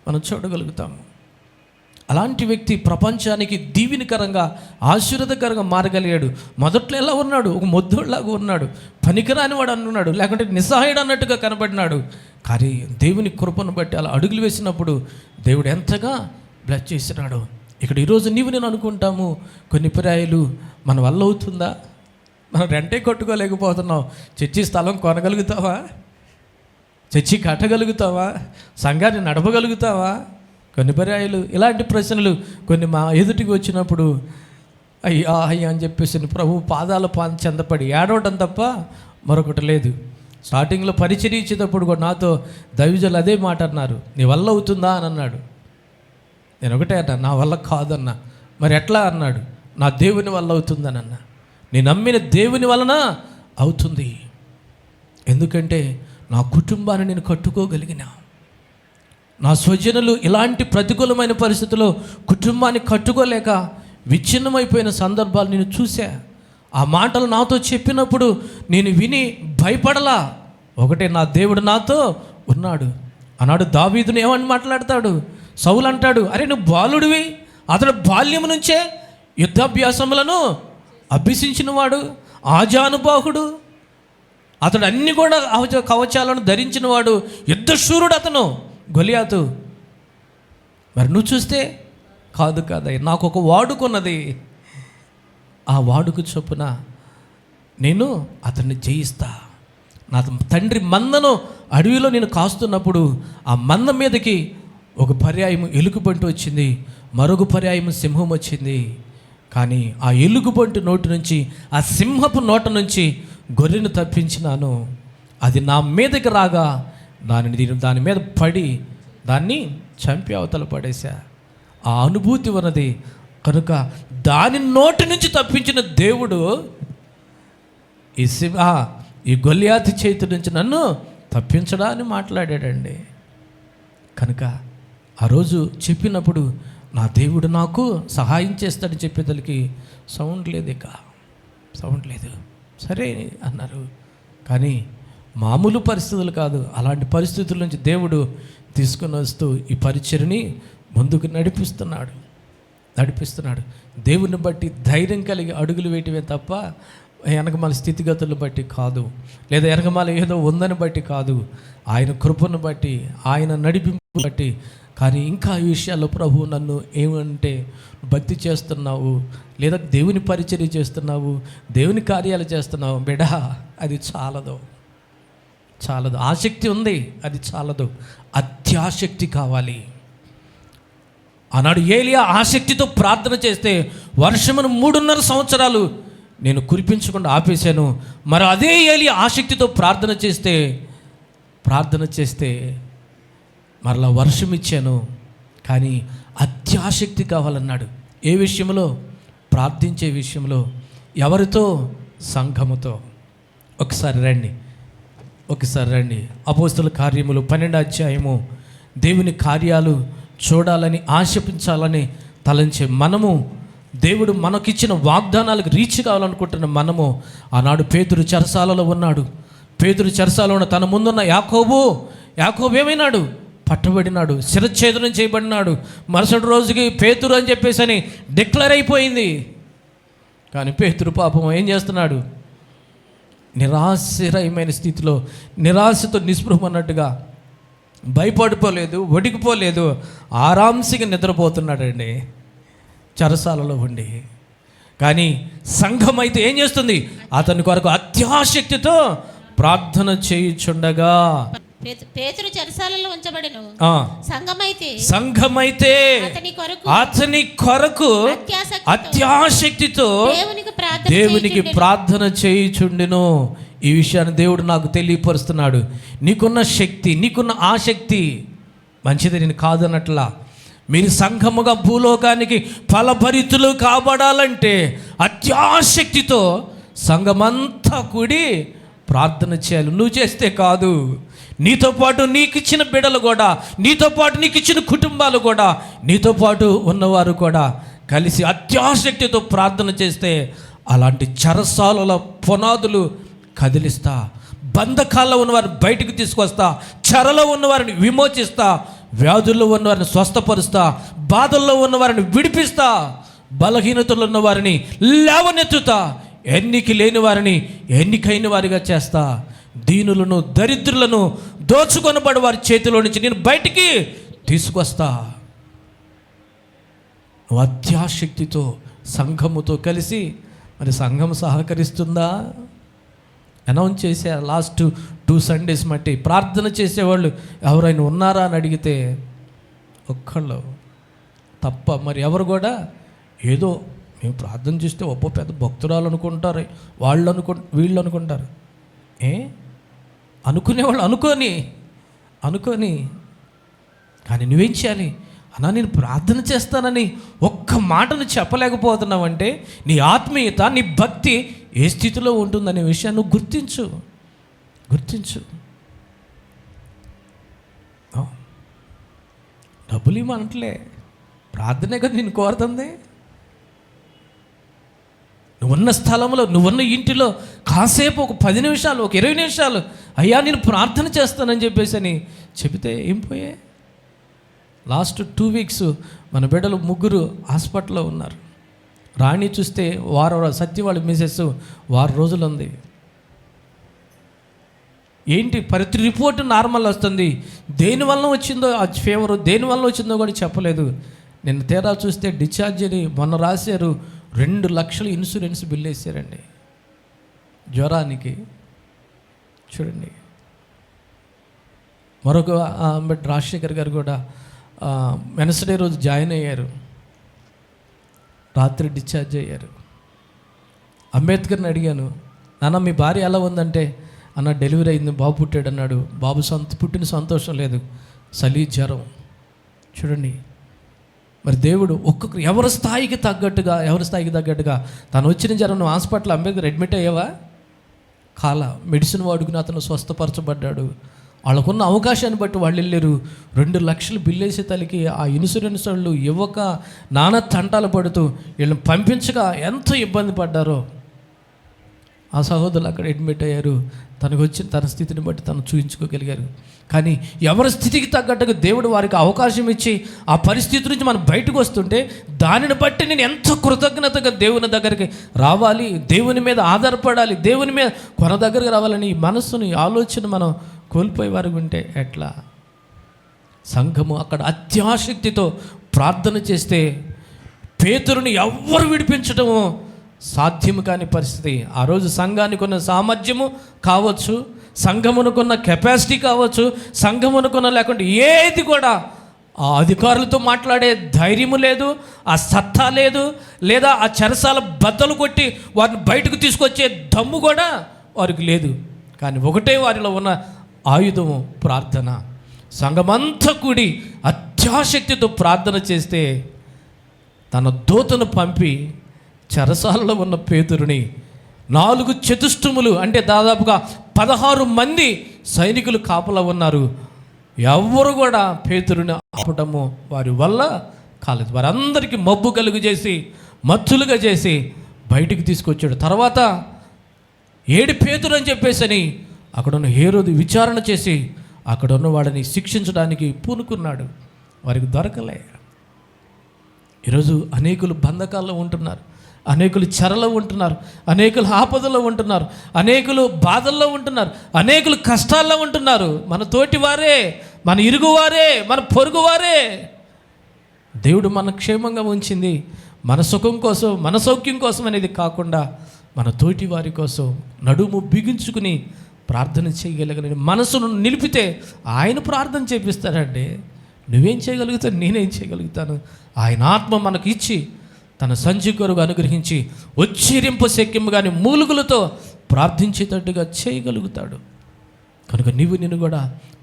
మనం చూడగలుగుతాము. అలాంటి వ్యక్తి ప్రపంచానికి దీవెనకరంగా ఆశీర్వాదకరంగా మారగలిగాడు. మొదట్లో ఎలా ఉన్నాడు? ఒక మొద్దులాగా ఉన్నాడు, పనికిరాని వాడు అన్నాడు, లేకుంటే నిస్సహాయుడు అన్నట్టుగా కనబడినాడు. కానీ దేవుని కృపను బట్టి అలా అడుగులు వేసినప్పుడు దేవుడు ఎంతగా బ్లెస్ చేసినాడు. ఇక్కడ ఈరోజు నేను అనుకుంటాము, కొన్ని పర్యాయాలు మన వల్ల అవుతుందా? మనం రెంటే కొట్టుకోలేకపోతున్నాం. చర్చి స్థలం కొనగలుగుతావా? చర్చి కట్టగలుగుతావా? సంఘాన్ని నడపగలుగుతావా? కొన్ని పర్యాయాలు ఇలాంటి ప్రశ్నలు కొన్ని మా ఎదుటికి వచ్చినప్పుడు అయ్యా అని చెప్పేసి ప్రభు పాదాల చెందపడి ఏడవటం తప్ప మరొకటి లేదు. స్టార్టింగ్లో పరిచర్య ఇచ్చేటప్పుడు కూడా నాతో దైవజనులు అదే మాట అన్నారు, నీ వల్ల అవుతుందా అని అన్నాడు. నేను ఒకటే అన్నా, నా వల్ల కాదన్నా. మరి ఎట్లా అన్నాడు, నా దేవుని వల్ల అవుతుందని అన్నా. నేను నమ్మిన దేవుని వలన అవుతుంది. ఎందుకంటే నా కుటుంబాన్ని నేను కట్టుకోగలిగిన, నా స్వజనులు ఇలాంటి ప్రతికూలమైన పరిస్థితుల్లో కుటుంబాన్ని కట్టుకోలేక విచ్ఛిన్నమైపోయిన సందర్భాలు నేను చూసా. ఆ మాటలు నాతో చెప్పినప్పుడు నేను విని భయపడలా. ఒకటే, నా దేవుడు నాతో ఉన్నాడు. ఆనాడు దావీదుని ఏమని మాట్లాడతాడు, సౌలు అంటాడు, అరే నువ్వు బాలుడివి. అతడు బాల్యం నుంచే యుద్ధాభ్యాసములను అభ్యసించినవాడు, ఆజానుబాహుడు. అతడు అన్ని కూడా కవచాలను ధరించినవాడు, యుద్ధశూరుడు అతను గొలియాతు. మరి నువ్వు చూస్తే కాదు కాదయ్య, నాకు ఒక వాడుకున్నది. ఆ వాడుకు చొప్పున నేను అతన్ని జయిస్తా. నా తండ్రి మందను అడవిలో నేను కాస్తున్నప్పుడు ఆ మంద మీదకి ఒక పర్యాయం ఎలుగుబంటి వచ్చింది, మరొక పర్యాయం సింహం వచ్చింది. కానీ ఆ ఎలుగుబంటి నోటి నుంచి, ఆ సింహపు నోట నుంచి గొర్రెను తప్పించినాను. అది నా మీదకి రాగా దాని మీద పడి దాన్ని చంపి అవతల పడేశా. ఆ అనుభూతి ఉన్నది కనుక దాని నోటి నుంచి తప్పించిన దేవుడు ఈ గొలియాతు చేతి నుంచి నన్ను తప్పించడా అని మాట్లాడాడండి. కనుక ఆ రోజు చెప్పినప్పుడు నా దేవుడు నాకు సహాయం చేస్తాడని చెప్పేదానికి సౌండ్ లేదు. సరే అన్నారు. కానీ మామూలు పరిస్థితులు కాదు, అలాంటి పరిస్థితుల నుంచి దేవుడు తీసుకుని వస్తూ ఈ పరిచర్ని ముందుకు నడిపిస్తున్నాడు. దేవుని బట్టి ధైర్యం కలిగి అడుగులు వేయటమే తప్ప వెనకమాల స్థితిగతులను బట్టి కాదు, లేదా వెనకమాల ఏదో ఉందని బట్టి కాదు, ఆయన కృపను బట్టి, ఆయన నడిపింపు బట్టి. కానీ ఇంకా ఈ విషయాల్లో ప్రభు నన్ను ఏమంటే, భక్తి చేస్తున్నావు, లేదా దేవుని పరిచర్య చేస్తున్నావు, దేవుని కార్యాలు చేస్తున్నావు, బిడా అది చాలదు. ఆసక్తి ఉంది, అది చాలదు, అత్యాసక్తి కావాలి. ఆనాడు ఏలియా ఆసక్తితో ప్రార్థన చేస్తే వర్షమును 3.5 సంవత్సరాలు నేను కురిపించకుండా ఆపేశాను. మరి అదే ఏలియా ఆసక్తితో ప్రార్థన చేస్తే మరలా వర్షం ఇచ్చాను. కానీ అత్యాసక్తి కావాలన్నాడు. ఏ విషయంలో? ప్రార్థించే విషయంలో. ఎవరితో? సంఘముతో. ఒకసారి రండి అపోస్తలుల కార్యములు 12వ అధ్యాయము. దేవుని కార్యాలు చూడాలని ఆశించాలని తలంచే మనము, దేవుడు మనకిచ్చిన వాగ్దానాలకు రీచ్ కావాలనుకుంటున్న మనము, ఆనాడు పేతురు చెరసాలలో ఉన్నాడు. పేతురు చెరసాలలో ఉన్న తన ముందున్న యాకోబు ఏమైనాడు? పట్టబడినాడు, శిరచ్ఛేదనం చేయబడినాడు. మరుసటి రోజుకి పేతురు అని చెప్పేసి అని డిక్లేర్ అయిపోయింది. కానీ పేతురు పాపం ఏం చేస్తున్నాడు? నిరాశ్రయమైన స్థితిలో, నిరాశతో నిస్పృహమన్నట్టుగా భయపడిపోలేదు, వడికిపోలేదు, ఆరాంసిగా నిద్రపోతున్నాడండి చెరసాలలో ఉండి. కానీ సంఘం అయితే ఏం చేస్తుంది? అతని కొరకు అత్యాసక్తితో ప్రార్థన చేయుచుండగా. పేతురు చెరసాలలో ఉంచబడెను. సంఘమైతే అతని కొరకు అత్యాసక్తితో దేవునికి ప్రార్థన చేయుచుండెను. ఈ విషయాన్ని దేవుడు నాకు తెలియపరుస్తున్నాడు. నీకున్న శక్తి, నీకున్న ఆసక్తి మంచిది, నేను కాదన్నట్లా. మీరు సంఘముగా భూలోకానికి ఫలభరితులు కాబడాలంటే అత్యాసక్తితో సంఘమంతా కూడి ప్రార్థన చేయాలి. నువ్వు చేస్తే కాదు, నీతో పాటు నీకు ఇచ్చిన బిడ్డలు కూడా, నీతో పాటు నీకు ఇచ్చిన కుటుంబాలు కూడా, నీతో పాటు ఉన్నవారు కూడా కలిసి అత్యాసక్తితో ప్రార్థన చేస్తే అలాంటి చెరసాలల పునాదులు కదిలిస్తా, బంధకాల్లో ఉన్నవారిని బయటకు తీసుకొస్తా, చెరలో ఉన్నవారిని విమోచిస్తా, వ్యాధుల్లో ఉన్నవారిని స్వస్థపరుస్తా, బాధల్లో ఉన్నవారిని విడిపిస్తా, బలహీనతలు ఉన్నవారిని లేవనెత్తుతా, ఎన్నిక లేని వారిని ఎన్నికైన వారిగా చేస్తా, దీనులను దరిద్రులను దోచుకొనబడి వారి చేతిలో నుంచి నేను బయటికి తీసుకొస్తా. నువ్వు అత్యాశక్తితో సంఘముతో కలిసి, మరి సంఘం సహకరిస్తుందా? అనౌన్స్ చేశారు లాస్ట్ 2 సండేస్ మట్టి. ప్రార్థన చేసేవాళ్ళు ఎవరైనా ఉన్నారా అని అడిగితే ఒక్కళ్ళు తప్ప మరి ఎవరు కూడా ఏదో మేము ప్రార్థన చేస్తే ఒప్పో పెద్ద భక్తురాలు అనుకుంటారు, వీళ్ళు అనుకుంటారు. అనుకునేవాళ్ళు అనుకొని కానీ నువ్వేం చేయాలి? అన్నా నేను ప్రార్థన చేస్తానని ఒక్క మాటను చెప్పలేకపోతున్నావంటే నీ ఆత్మీయత, నీ భక్తి ఏ స్థితిలో ఉంటుందనే విషయాన్ని నువ్వు గుర్తించు. డబ్బులు ఇవ్వమంటలే, ప్రార్థనే కదా నేను కోరుతుంది. నువ్వున్న స్థలంలో, నువ్వున్న ఇంటిలో కాసేపు ఒక 10 నిమిషాలు, ఒక 20 నిమిషాలు అయ్యా నేను ప్రార్థన చేస్తానని చెప్పేసి అని చెబితే ఏం పోయే? లాస్ట్ 2 వీక్స్ మన బిడ్డలు 3 హాస్పిటల్లో ఉన్నారు. రాణి చూస్తే సత్య వాళ్ళ మిసెస్ 6 రోజులు ఉంది. ఏంటి ప్రతి రిపోర్ట్ నార్మల్ వస్తుంది, దేనివల్ల వచ్చిందో ఆ ఫీవర్ దేనివల్ల వచ్చిందో కూడా చెప్పలేదు. నిన్న తేడా చూస్తే డిశ్చార్జ్ అని మొన్న రాశారు. 2 లక్షలు ఇన్సూరెన్స్ బిల్ వేసారండి జ్వరానికి. చూడండి, మరొక రాజశేఖర్ గారు కూడా వెనస్డే రోజు జాయిన్ అయ్యారు, రాత్రి డిశ్చార్జ్ అయ్యారు. అంబేద్కర్ని అడిగాను, నాన్న మీ భార్య ఎలా ఉందంటే, అన్న డెలివరీ అయింది, బాబు పుట్టాడు అన్నాడు. బాబు పుట్టిన సంతోషం లేదు, చలి జ్వరం. చూడండి, మరి దేవుడు ఒక్కొక్కరు ఎవరి స్థాయికి తగ్గట్టుగా తను వచ్చిన జ్వరం నువ్వు హాస్పిటల్ అంబేద్కర్ అడ్మిట్ అయ్యావా? మెడిసిన్ వాడుకుని అతను స్వస్థపరచబడ్డాడు. వాళ్ళకున్న అవకాశాన్ని బట్టి వాళ్ళు వెళ్ళారు. 2 లక్షలు బిల్లు వేసే తల్లికి ఆ ఇన్సూరెన్స్ వాళ్ళు ఇవ్వక నానా తంటాలు పడుతూ వీళ్ళని పంపించగా ఎంత ఇబ్బంది పడ్డారో. ఆ సహోదరులు అక్కడ అడ్మిట్ అయ్యారు. తనకు వచ్చిన తన స్థితిని బట్టి తను చూపించుకోగలిగారు. కానీ ఎవరి స్థితికి తగ్గట్టుగా దేవుడు వారికి అవకాశం ఇచ్చి ఆ పరిస్థితి నుంచి మనం బయటకు వస్తుంటే దానిని బట్టి నేను ఎంత కృతజ్ఞతగా దేవుని దగ్గరికి రావాలి, దేవుని మీద ఆధారపడాలి, దేవుని మీద కొన దగ్గరికి రావాలని ఈ మనస్సుని ఆలోచన మనం కోల్పోయే వారికి ఉంటే ఎట్లా? సంఘము అక్కడ అత్యాశక్తితో ప్రార్థన చేస్తే పేతురుని ఎవ్వరు విడిపించడము సాధ్యము కాని పరిస్థితి. ఆ రోజు సంఘానికి ఉన్న సామర్థ్యము కావచ్చు, సంఘమునకున్న కెపాసిటీ కావచ్చు, సంఘమునకున్న లేకుంటే ఏది కూడా ఆ అధికారులతో మాట్లాడే ధైర్యము లేదు, ఆ సత్తా లేదు, లేదా ఆ చెరసాల బద్దలు కొట్టి వారిని బయటకు తీసుకొచ్చే దమ్ము కూడా వారికి లేదు. కానీ ఒకటే వారిలో ఉన్న ఆయుధము ప్రార్థన. సంఘమంతా కూడి అత్యాశక్తితో ప్రార్థన చేస్తే తన దూతను పంపి చెరసాలలో ఉన్న పేతురుని 4 చతుష్టములు అంటే దాదాపుగా 16 మంది సైనికులు కాపలా ఉన్నారు. ఎవరు కూడా పేతురుని ఆపటము వారి వల్ల కాలేదు. వారందరికీ మబ్బు కలుగు చేసి మత్తులుగా చేసి బయటికి తీసుకొచ్చాడు. తర్వాత ఏడు పేతురు అని చెప్పేసి అక్కడున్న హేరోదు విచారణ చేసి అక్కడున్న వాడిని శిక్షించడానికి పూనుకున్నాడు. వారికి దొరకలే. ఈరోజు అనేకులు బంధకాల్లో ఉంటున్నారు, అనేకులు చెరలో ఉంటున్నారు, అనేకులు ఆపదలో ఉంటున్నారు, అనేకులు బాధల్లో ఉంటున్నారు, అనేకులు కష్టాల్లో ఉంటున్నారు. మన తోటి వారే, మన ఇరుగువారే, మన పొరుగువారే. దేవుడు మన క్షేమంగా ఉంచింది మన సుఖం కోసం, మన సౌఖ్యం కోసం అనేది కాకుండా మన తోటి వారి కోసం నడుము బిగించుకుని ప్రార్థన చేయగలిగిన మనసును నిలిపితే ఆయన ప్రార్థన చేపిస్తాడండి. నువ్వేం చేయగలుగుతావు, నేనేం చేయగలుగుతాను? ఆయన ఆత్మ మనకు ఇచ్చి తన సంచి కొరకు అనుగ్రహించి ఉచ్చరింప శక్యము కానీ మూలుగులతో ప్రార్థించేటట్టుగా చేయగలుగుతాడు. కనుక నేను కూడా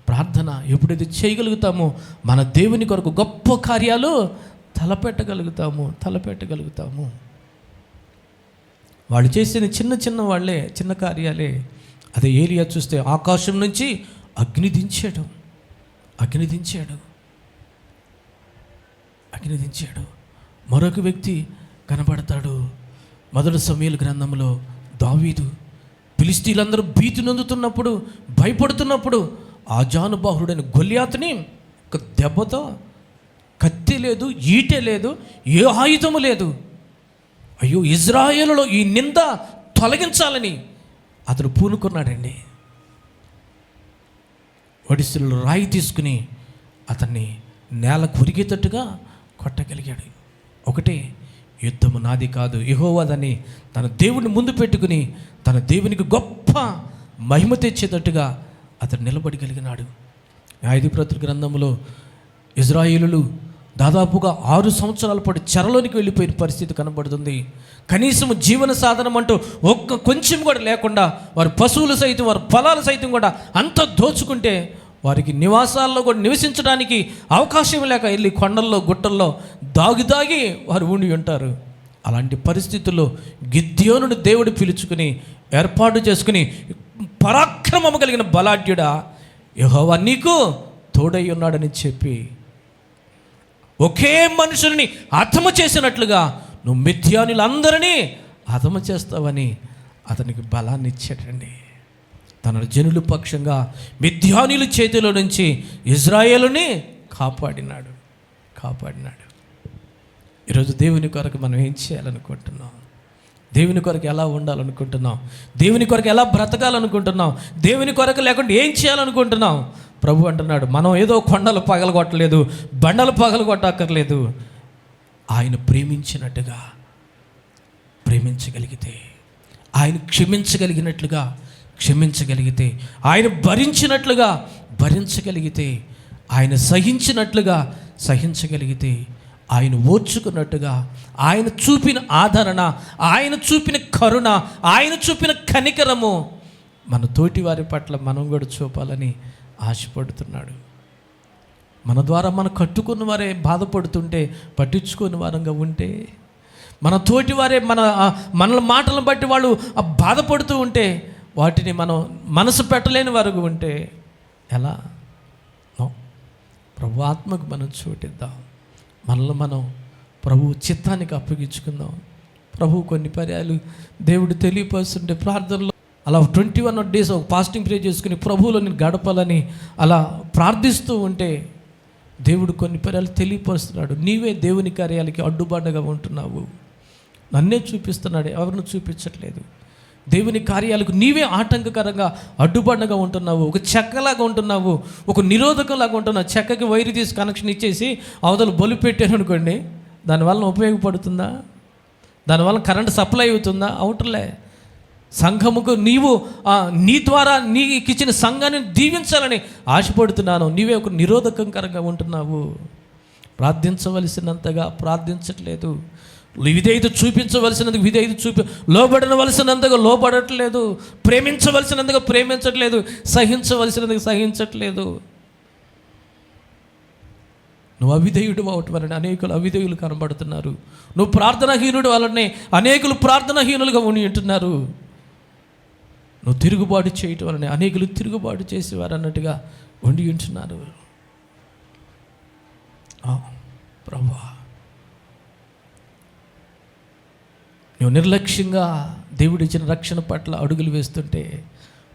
ప్రార్థన ఎప్పుడైతే చేయగలుగుతామో మన దేవుని కొరకు గొప్ప కార్యాలు తలపెట్టగలుగుతాము. వాళ్ళు చేసిన చిన్న కార్యాలే. అదే ఏలియా చూస్తే ఆకాశం నుంచి అగ్ని దించాడు. మరొక వ్యక్తి కనబడతాడు. మొదటి సమూయేలు గ్రంథంలో దావీదు ఫిలిష్తీయులందరూ భీతి నొందుతున్నప్పుడు, భయపడుతున్నప్పుడు ఆ జానుబాహుడైన గొల్యాతుని ఒక దెబ్బతో, కత్తి లేదు, ఈటె లేదు, ఏ ఆయుధము లేదు, అయ్యో ఇజ్రాయేలులో ఈ నింద తొలగించాలని అతడు పూనుకున్నాడండి. ఒడిస్సులో రాయి తీసుకుని అతన్ని నేల కొరిగేటట్టుగా కొట్టగలిగాడు. ఒకటే, యుద్ధము నాది కాదు యెహోవాదని తన దేవుని ముందు పెట్టుకుని తన దేవునికి గొప్ప మహిమ తెచ్చేటట్టుగా అతడు నిలబడగలిగినాడు. న్యాయాధిపతుల గ్రంథంలో ఇజ్రాయేలులు దాదాపుగా 6 సంవత్సరాల పాటు చెరలోనికి వెళ్ళిపోయిన పరిస్థితి కనబడుతుంది. కనీసం జీవన సాధనం అంటూ కొంచెం కూడా లేకుండా వారి పశువులు సైతం, వారి పొలాలు సైతం కూడా అంత దోచుకుంటే వారికి నివాసాల్లో కూడా నివసించడానికి అవకాశం లేక వెళ్ళి కొండల్లో గుట్టల్లో దాగి వారు ఉండి ఉంటారు. అలాంటి పరిస్థితుల్లో గిద్యోనుడు దేవుడు పిలుచుకుని ఏర్పాటు చేసుకుని, పరాక్రమము కలిగిన బలాఢ్యుడా, యెహోవా నీకు తోడై ఉన్నాడని చెప్పి ఒకే మనుషుల్ని హతము చేసినట్లుగా నువ్వు మిథ్యానులందరినీ హతము చేస్తావని అతనికి బలాన్ని ఇచ్చాడండి. తన జనుల పక్షంగా మిథ్యానుల చేతిలో నుంచి ఇజ్రాయేలుని కాపాడినాడు. ఈరోజు దేవుని కొరకు మనం ఏం చేయాలనుకుంటున్నాం? దేవుని కొరకు ఎలా ఉండాలనుకుంటున్నాం? దేవుని కొరకు ఎలా బ్రతకాలనుకుంటున్నాం? దేవుని కొరకు లేకుండా ఏం చేయాలనుకుంటున్నాం? ప్రభు అంటున్నాడు, మనం ఏదో కొండలు పగలగొట్టలేదు, బండలు పగలగొట్టక్కర్లేదు. ఆయన ప్రేమించినట్టుగా ప్రేమించగలిగితే, ఆయన క్షమించగలిగినట్లుగా క్షమించగలిగితే, ఆయన భరించినట్లుగా భరించగలిగితే, ఆయన సహించినట్లుగా సహించగలిగితే, ఆయన ఓర్చుకున్నట్టుగా ఆయన చూపిన ఆదరణ, ఆయన చూపిన కరుణ, ఆయన చూపిన కనికరము మన తోటి వారి పట్ల మనం కూడా చూపాలని ఆశపడుతున్నాడు. మన ద్వారా మనం కట్టుకున్న వారే బాధపడుతుంటే పట్టించుకుని వారంగా ఉంటే, మన తోటి వారే మన మాటలను బట్టి వాళ్ళు బాధపడుతూ ఉంటే వాటిని మనం మనసు పెట్టలేని వారు ఉంటే ఎలా? ప్రభు ఆత్మకు మనం చోటిద్దాం. మనల్ని మనం ప్రభు చిత్తానికి అప్పగించుకుందాం. ప్రభు కొన్ని పర్యాలు దేవుడు తెలియపరుస్తుంటే ప్రార్థనలో అలా 21 days ఒక ఫాస్టింగ్ ప్రే చేసుకుని ప్రభువులో నేను గడపాలని అలా ప్రార్థిస్తూ ఉంటే దేవుడు కొన్ని పర్యాలు తెలియపరుస్తున్నాడు. నీవే దేవుని కార్యాలకి అడ్డుబాటుగా ఉంటున్నావు. నన్నే చూపిస్తున్నాడు, ఎవరిని చూపించట్లేదు. దేవుని కార్యాలకు నీవే ఆటంకకరంగా అడ్డుబాటుగా ఉంటున్నావు. ఒక చెక్కలాగా ఉంటున్నావు, ఒక నిరోధకంలాగా ఉంటున్నావు. చెక్కకి వైరు తీసి కనెక్షన్ ఇచ్చేసి అవతల బొలు పెట్టాను అనుకోండి, దానివల్ల ఉపయోగపడుతుందా? దానివల్ల కరెంట్ సప్లై అవుతుందా? అవటలే. సంఘముకు నీవు నీ ద్వారా నీకు ఇచ్చిన సంఘాన్ని దీవించాలని ఆశపడుతున్నాను. నీవే ఒక నిరోధకంకరంగా ఉంటున్నావు. ప్రార్థించవలసినంతగా ప్రార్థించట్లేదు. విధేయత చూపించవలసినందుకు విధేయత లోబడవలసినంతగా లోబడట్లేదు. ప్రేమించవలసినందుకు ప్రేమించట్లేదు. సహించవలసినందుకు సహించట్లేదు. నువ్వు అవిధేయుడు అవటం వలన అనేకులు అవిధేయులు కనబడుతున్నారు. నువ్వు ప్రార్థనాహీనుడు వలనే అనేకులు ప్రార్థనాహీనులుగా ఉంటున్నారు. నువ్వు తిరుగుబాటు చేయటం వలన అనేకులు తిరుగుబాటు చేసేవారు అన్నట్టుగా ఉంటున్నారు. ప్రభువా, నువ్వు నిర్లక్ష్యంగా దేవుడిచ్చిన రక్షణ పట్ల అడుగులు వేస్తుంటే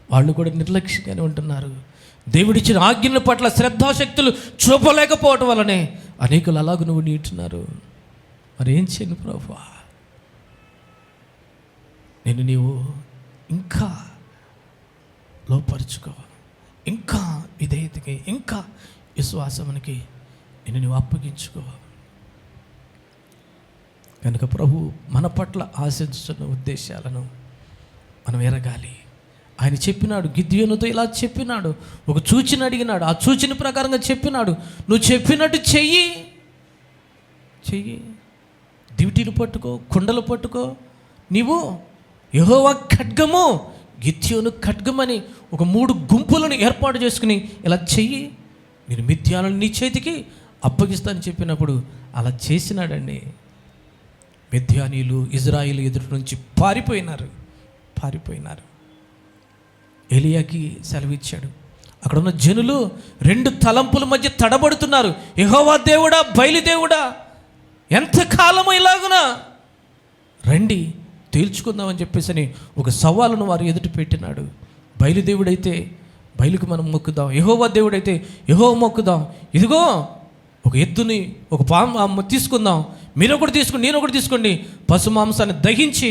వాళ్ళు కూడా నిర్లక్ష్యంగానే ఉంటున్నారు. దేవుడిచ్చిన ఆజ్ఞల పట్ల శ్రద్ధాశక్తులు చూపలేకపోవటం వల్లనే అనేకులు అలాగ నువ్వు ఉంటున్నారు. మరి ఏం చేయను ప్రభువా? నీవు ఇంకా లోపరుచుకోవాలి, ఇంకా విధేయతకి, ఇంకా విశ్వాసమునికి నీవు అప్పగించుకోవాలి. కనుక ప్రభు మన పట్ల ఆశించుతున్న ఉద్దేశాలను మనం ఎరగాలి. ఆయన చెప్పినాడు, గిద్యోనుతో ఇలా చెప్పినాడు, ఒక సూచన అడిగినాడు, ఆ సూచన ప్రకారంగా చెప్పినాడు. నువ్వు చెప్పినట్టు చెయ్యి. దివిటీలు పట్టుకో, కుండలు పట్టుకో. నీవు యెహోవా ఖడ్గము, గిద్యోను ఖడ్గమని ఒక 3 గుంపులను ఏర్పాటు చేసుకుని ఇలా చెయ్యి, నేను మిథ్యాలను నీ చేతికి అప్పగిస్తానని చెప్పినప్పుడు అలా చేసినాడండి. మిథ్యానీయులు ఇజ్రాయిలు ఎదుటి నుంచి పారిపోయినారు. ఎలియాకి సెలవిచ్చాడు. అక్కడ ఉన్న జనులు 2 తలంపుల మధ్య తడబడుతున్నారు. యెహోవా దేవుడా, బయలుదేవుడా, ఎంతకాలము ఇలాగునా? రండి తేల్చుకుందామని చెప్పేసి ఒక సవాలును వారు ఎదుట పెట్టినాడు. బయలుదేవుడైతే బయలుకు మనం మొక్కుదాం, యెహోవా దేవుడైతే యెహోవా మొక్కుదాం. ఇదిగో ఒక ఎద్దుని, ఒక పాము తీసుకుందాం, మీరు ఒకటి తీసుకోండి, నేను ఒకటి తీసుకోండి. పశు మాంసాన్ని దహించి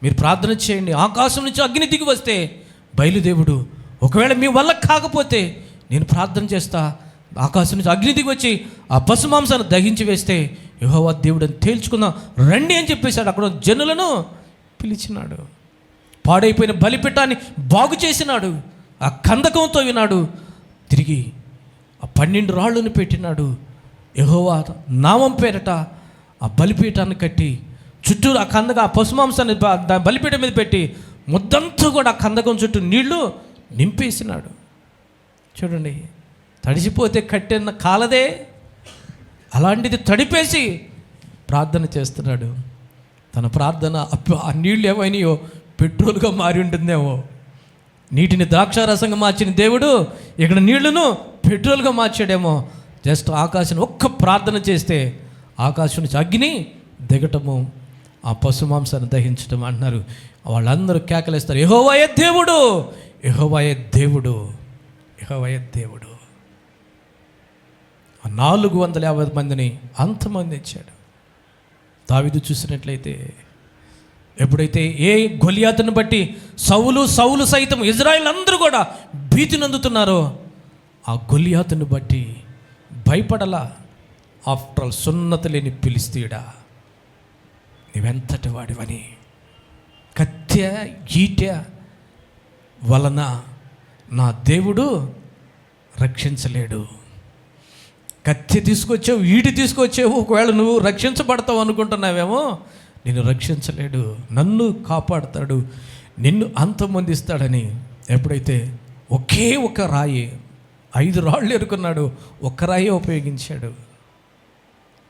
మీరు ప్రార్థన చేయండి. ఆకాశం నుంచి అగ్ని దిగి వస్తే బయలుదేవుడు, ఒకవేళ మీ వల్ల కాకపోతే నేను ప్రార్థన చేస్తా, ఆకాశం నుంచి అగ్ని దిగి వచ్చి ఆ పశు మాంసాన్ని దహించి వేస్తే యెహోవా దేవుడని తేల్చుకుందాం రండి అని చెప్పేశాడు. అక్కడ జనులను పిలిచినాడు. పాడైపోయిన బలిపీఠాన్ని బాగు చేసినాడు. ఆ కందకంతో వినాడు. తిరిగి ఆ 12 రాళ్ళను పెట్టినాడు. యెహోవా నామం పేరట ఆ బలిపీఠాన్ని కట్టి చుట్టూరు ఆ కందక ఆ పశుమాంసాన్ని బలిపీఠం మీద పెట్టి ముద్దంతా కూడా ఆ కందకం చుట్టూ నీళ్లు నింపేసినాడు. చూడండి, తడిసిపోతే కట్టిన కాలదే, అలాంటిది తడిపేసి ప్రార్థన చేస్తున్నాడు. తన ప్రార్థన ఆ నీళ్ళు ఏమైనాయో పెట్రోల్గా మారి ఉంటుందేమో. నీటిని ద్రాక్షారసంగా మార్చిన దేవుడు ఇక్కడ నీళ్లను పెట్రోల్గా మార్చాడేమో. జస్ట్ ఆకాశం ఒక్క ప్రార్థన చేస్తే ఆకాశం నుంచి అగ్ని దిగటము, ఆ పశుమాంసాన్ని దహించడం అంటున్నారు. వాళ్ళందరూ కేకలేస్తారు, యెహోవాయే దేవుడు, యెహోవాయే దేవుడు, యెహోవాయే దేవుడు. 450 మందిని అంతమంది ఇచ్చాడు. దావీదు చూసినట్లయితే ఎప్పుడైతే ఏ గొలియాతును బట్టి సౌలు సైతం ఇజ్రాయేల్ అందరూ కూడా భీతి నందుతున్నారో, ఆ గొలియాతును బట్టి భయపడలా. ఆఫ్టర్ ఆల్ సున్నత లేని ఫిలిష్తీయుడా, నీవెంతటి వాడివని, కత్య ఈట వలన నా దేవుడు రక్షించలేడు. కత్తి తీసుకొచ్చావు, ఈటి తీసుకొచ్చావు, ఒకవేళ నువ్వు రక్షించబడతావు అనుకుంటున్నావేమో, నిన్ను రక్షించలేడు. నన్ను కాపాడుతాడు, నిన్ను అంతమొందిస్తాడని ఎప్పుడైతే ఒకే ఒక రాయి, 5 రాళ్ళు ఎరుకున్నాడు, ఒక్క రాయి ఉపయోగించాడు.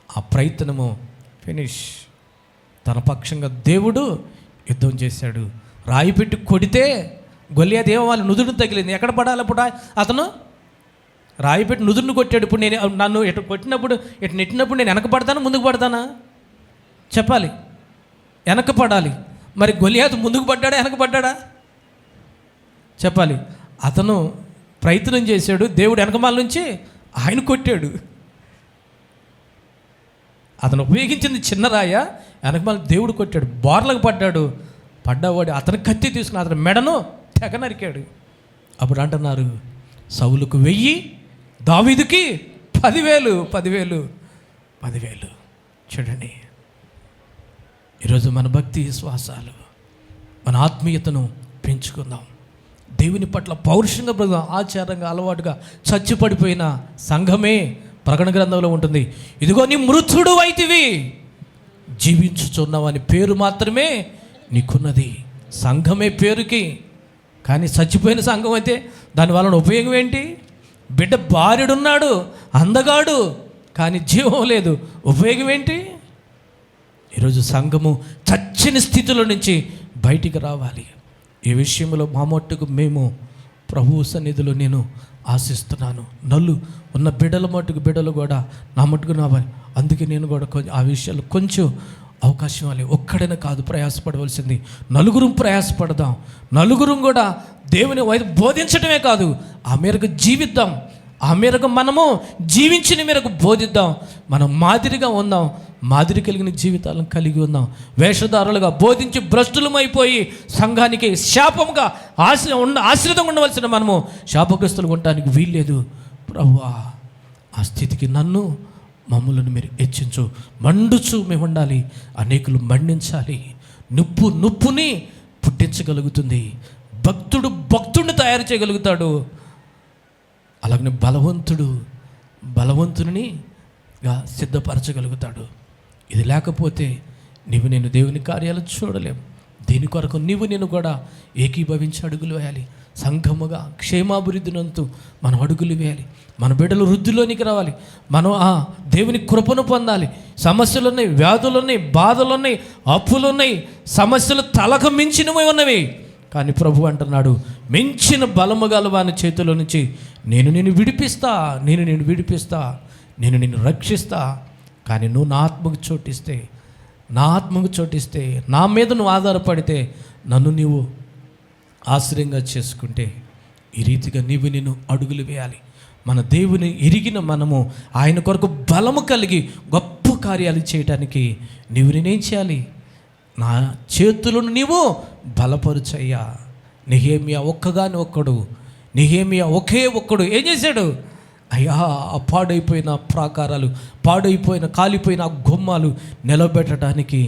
ఆ ప్రయత్నము ఫినిష్. తన పక్షంగా దేవుడు యుద్ధం చేశాడు. రాయి పెట్టి కొడితే గొలియాతు ఏమో వాళ్ళ నుదురు తగిలింది. ఎక్కడ పడాలి అప్పుడు? అతను రాయి పెట్టి నుదురును కొట్టాడు. ఇప్పుడు నన్ను ఎటు కొట్టినప్పుడు, ఎటు నెట్టినప్పుడు నేను వెనక పడతానా ముందుకు పడతానా? చెప్పాలి, వెనక పడాలి. మరి గొలియాతు ముందుకు పడ్డాడా వెనక పడ్డాడా? చెప్పాలి. అతను ప్రయత్నం చేశాడు, దేవుడు వెనకమాల నుంచి ఆయన కొట్టాడు. అతను ఉపయోగించింది చిన్న రాయ, వెనకమాల దేవుడు కొట్టాడు, బోర్లకు పడ్డవాడు అతను కత్తి తీసుకుని అతని మెడను తెగ నరికాడు. అప్పుడు అంటున్నారు, సౌలుకు 1000, దావీదుకి 10,000. చూడండి, ఈరోజు మన భక్తి విశ్వాసాలు, మన ఆత్మీయతను పెంచుకుందాం. దేవుని పట్ల పౌరుషంగా బ్రతుకుదాం. ఆచారంగా అలవాటుగా చచ్చిపడిపోయిన సంఘమే ప్రకటన గ్రంథంలో ఉంటుంది. ఇదిగో నీ మృతుడు అయితివి, జీవించుచున్నావు అని పేరు మాత్రమే నీకున్నది. సంఘమే పేరుకి, కానీ చచ్చిపోయిన సంఘం అయితే దానివలన ఉపయోగం ఏంటి? బిడ్డ భార్యడున్నాడు, అందగాడు, కానీ జీవం లేదు, ఉపయోగం ఏంటి? ఈరోజు సంఘము చచ్చిన స్థితిలో నుంచి బయటికి రావాలి. ఈ విషయంలో మా మట్టుకు మేము ప్రభువు సన్నిధిలో నేను ఆశిస్తున్నాను. ఉన్న బిడ్డలు కూడా నా మట్టుకు రావాలి. అందుకే నేను కూడా ఆ విషయాలు కొంచెం అవకాశం ఇవ్వాలి. ఒక్కడైనా కాదు ప్రయాసపడవలసింది, నలుగురం ప్రయాసపడదాం. నలుగురం కూడా దేవుని బోధించడమే కాదు, ఆ మేరకు జీవిద్దాం. ఆ మేరకు మనము జీవించిన మేరకు బోధిద్దాం. మనం మాదిరిగా ఉందాం, మాదిరి కలిగిన జీవితాలను కలిగి ఉందాం. వేషధారులుగా బోధించి భ్రష్టులమైపోయి సంఘానికి శాపముగా ఆశ్రితంగా ఉండవలసిన మనము శాపగ్రస్తులుగా ఉండటానికి వీల్లేదు. ప్రభువా, ఆ స్థితికి మమ్మల్ని మీరు హెచ్చించు. మండుచు మేము ఉండాలి, అనేకులు మండించాలి. నుప్పుని పుట్టించగలుగుతుంది. భక్తుడిని తయారు చేయగలుగుతాడు. అలాగనే బలవంతునిగా సిద్ధపరచగలుగుతాడు. ఇది లేకపోతే నేను దేవుని కార్యాలు చూడలేము. దీని కొరకు నేను కూడా ఏకీభవించి అడుగులు వేయాలి. సంఘముగా క్షేమాభివృద్ధినంతు మనం అడుగులు వేయాలి. మన బిడ్డలు వృద్ధిలోనికి రావాలి. మనం దేవుని కృపను పొందాలి. సమస్యలు ఉన్నాయి, వ్యాధులు ఉన్నాయి, బాధలు ఉన్నాయి, అప్పులు ఉన్నాయి, సమస్యలు తలకు మించినవి ఉన్నవి. కానీ ప్రభు అంటున్నాడు, మించిన బలము గల వాని చేతిలో నుంచి నేను నిన్ను విడిపిస్తా, నేను నిన్ను రక్షిస్తా. కానీ నువ్వు నా ఆత్మకు చోటిస్తే, నా మీద నువ్వు ఆధారపడితే, నన్ను నీవు ఆశ్రయంగా చేసుకుంటే, ఈ రీతిగా నేను అడుగులు వేయాలి. మన దేవుని ఎరిగిన మనము ఆయన కొరకు బలము కలిగి గొప్ప కార్యాలు చేయడానికి నేనేం చేయాలి? నా చేతులను నీవు బలపరుచయ్యా. నెహెమ్యా ఒకే ఒక్కడు ఏం చేశాడు? అయ్యా, ఆ పాడైపోయిన ప్రాకారాలు, కాలిపోయిన గుమ్మాలు నిలబెట్టడానికి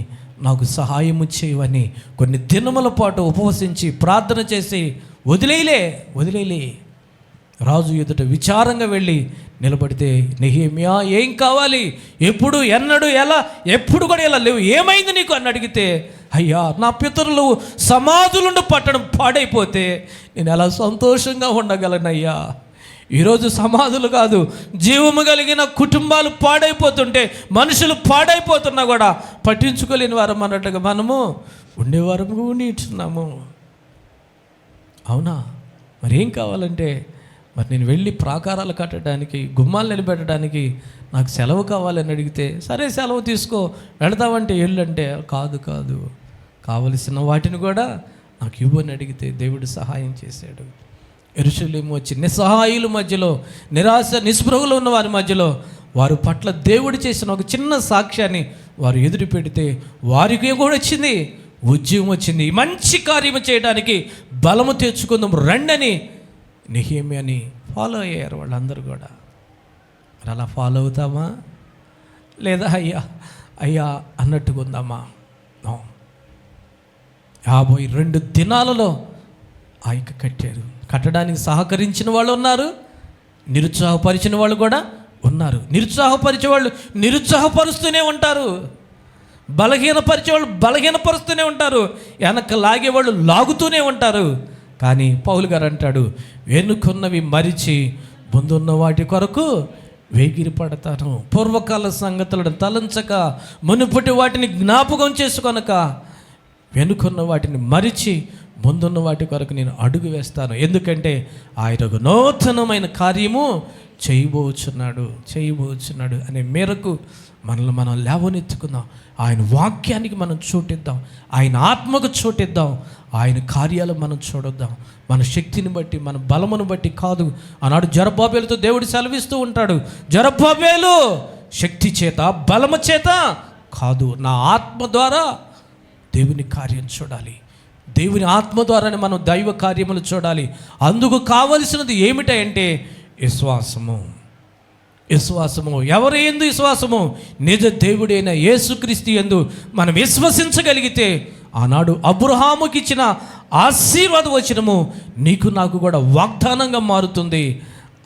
నాకు సహాయము చేయవని కొన్ని దినముల పాటు ఉపవసించి ప్రార్థన చేసి వదిలేయలే రాజు ఎదుట విచారంగా వెళ్ళి నిలబడితే నెహెమ్యా ఏం కావాలి, ఎప్పుడు, ఎన్నడు, ఎలా, ఎప్పుడు కూడా ఇలా లేవు, ఏమైంది నీకు అని అడిగితే, అయ్యా నా పితరులు సమాధులుండి పట్టడం పాడైపోతే నేను ఎలా సంతోషంగా ఉండగలనయ్యా. ఈరోజు సమాధులు కాదు, జీవము కలిగిన కుటుంబాలు పాడైపోతుంటే, మనుషులు పాడైపోతున్నా కూడా పట్టించుకోలేని వారం అన్నట్టుగా మనము ఉండేవారము ఉంటున్నాము. అవునా? మరి ఏం కావాలంటే, మరి నేను వెళ్ళి ప్రాకారాలు కట్టడానికి, గుమ్మాలు నిలబెట్టడానికి నాకు సెలవు కావాలని అడిగితే, సరే సెలవు తీసుకో, వెళతావంటే వెళ్ళంటే, కాదు కావలసిన వాటిని కూడా నాకు ఇవ్వని అడిగితే దేవుడు సహాయం చేశాడు. యెరూషలేము వచ్చి నిస్సహాయుల మధ్యలో, నిరాశ నిస్పృహలో ఉన్న వారి మధ్యలో వారి పట్ల దేవుడు చేసిన ఒక చిన్న సాక్ష్యాన్ని వారు ఎదురు పెడితే వారికి కూడా వచ్చింది, ఉద్యమం వచ్చింది. మంచి కార్యము చేయడానికి బలము తెచ్చుకుందాం రండని నెహెమ్యాని ఫాలో అయ్యారు వాళ్ళందరూ కూడా. మరి అలా ఫాలో అవుతామా, లేదా అయ్యా అన్నట్టుగా ఉందామా? 52 దినాలలో ఆయక కట్టారు. కట్టడానికి సహకరించిన వాళ్ళు ఉన్నారు, నిరుత్సాహపరిచిన వాళ్ళు కూడా ఉన్నారు. నిరుత్సాహపరిచే వాళ్ళు నిరుత్సాహపరుస్తూనే ఉంటారు, బలహీనపరిచే వాళ్ళు బలహీనపరుస్తూనే ఉంటారు, వెనక లాగేవాళ్ళు లాగుతూనే ఉంటారు. కానీ పౌలు గారు అంటాడు, వెనుకున్నవి మరిచి ముందున్న వాటి కొరకు వేగిరి పడతాను. పూర్వకాల సంగతులను తలంచక, మునుపటి వాటిని జ్ఞాపకం చేసుకొనక, వెనుకున్న వాటిని మరిచి ముందున్న వాటి కొరకు నేను అడుగు వేస్తాను. ఎందుకంటే ఆయన ఒక నూతనమైన కార్యము చేయబోచున్నాడు అనే మేరకు మనల్ని మనం లేవనెత్తుకుందాం. ఆయన వాక్యానికి మనం చోటిద్దాం, ఆయన ఆత్మకు చోటిద్దాం, ఆయన కార్యాలు మనం చూడొద్దాం. మన శక్తిని బట్టి, మన బలమును బట్టి కాదు. ఆనాడు జెరుబ్బాబెలుతో దేవుడు సెలవిస్తూ ఉంటాడు, జెరుబ్బాబెలు శక్తి చేత బలము చేత కాదు, నా ఆత్మ ద్వారా దేవుని కార్యం చూడాలి. దేవుని ఆత్మ ద్వారానే మనం దైవ కార్యములు చూడాలి. అందుకు కావలసినది ఏమిటంటే విశ్వాసము. ఎవరి యందు విశ్వాసము? నిజ దేవుడైన యేసుక్రీస్తు యందు మనం విశ్వసించగలిగితే, ఆనాడు అబ్రహాముకి ఇచ్చిన ఆశీర్వాద వచనము నీకు నాకు కూడా వాగ్దానంగా మారుతుంది.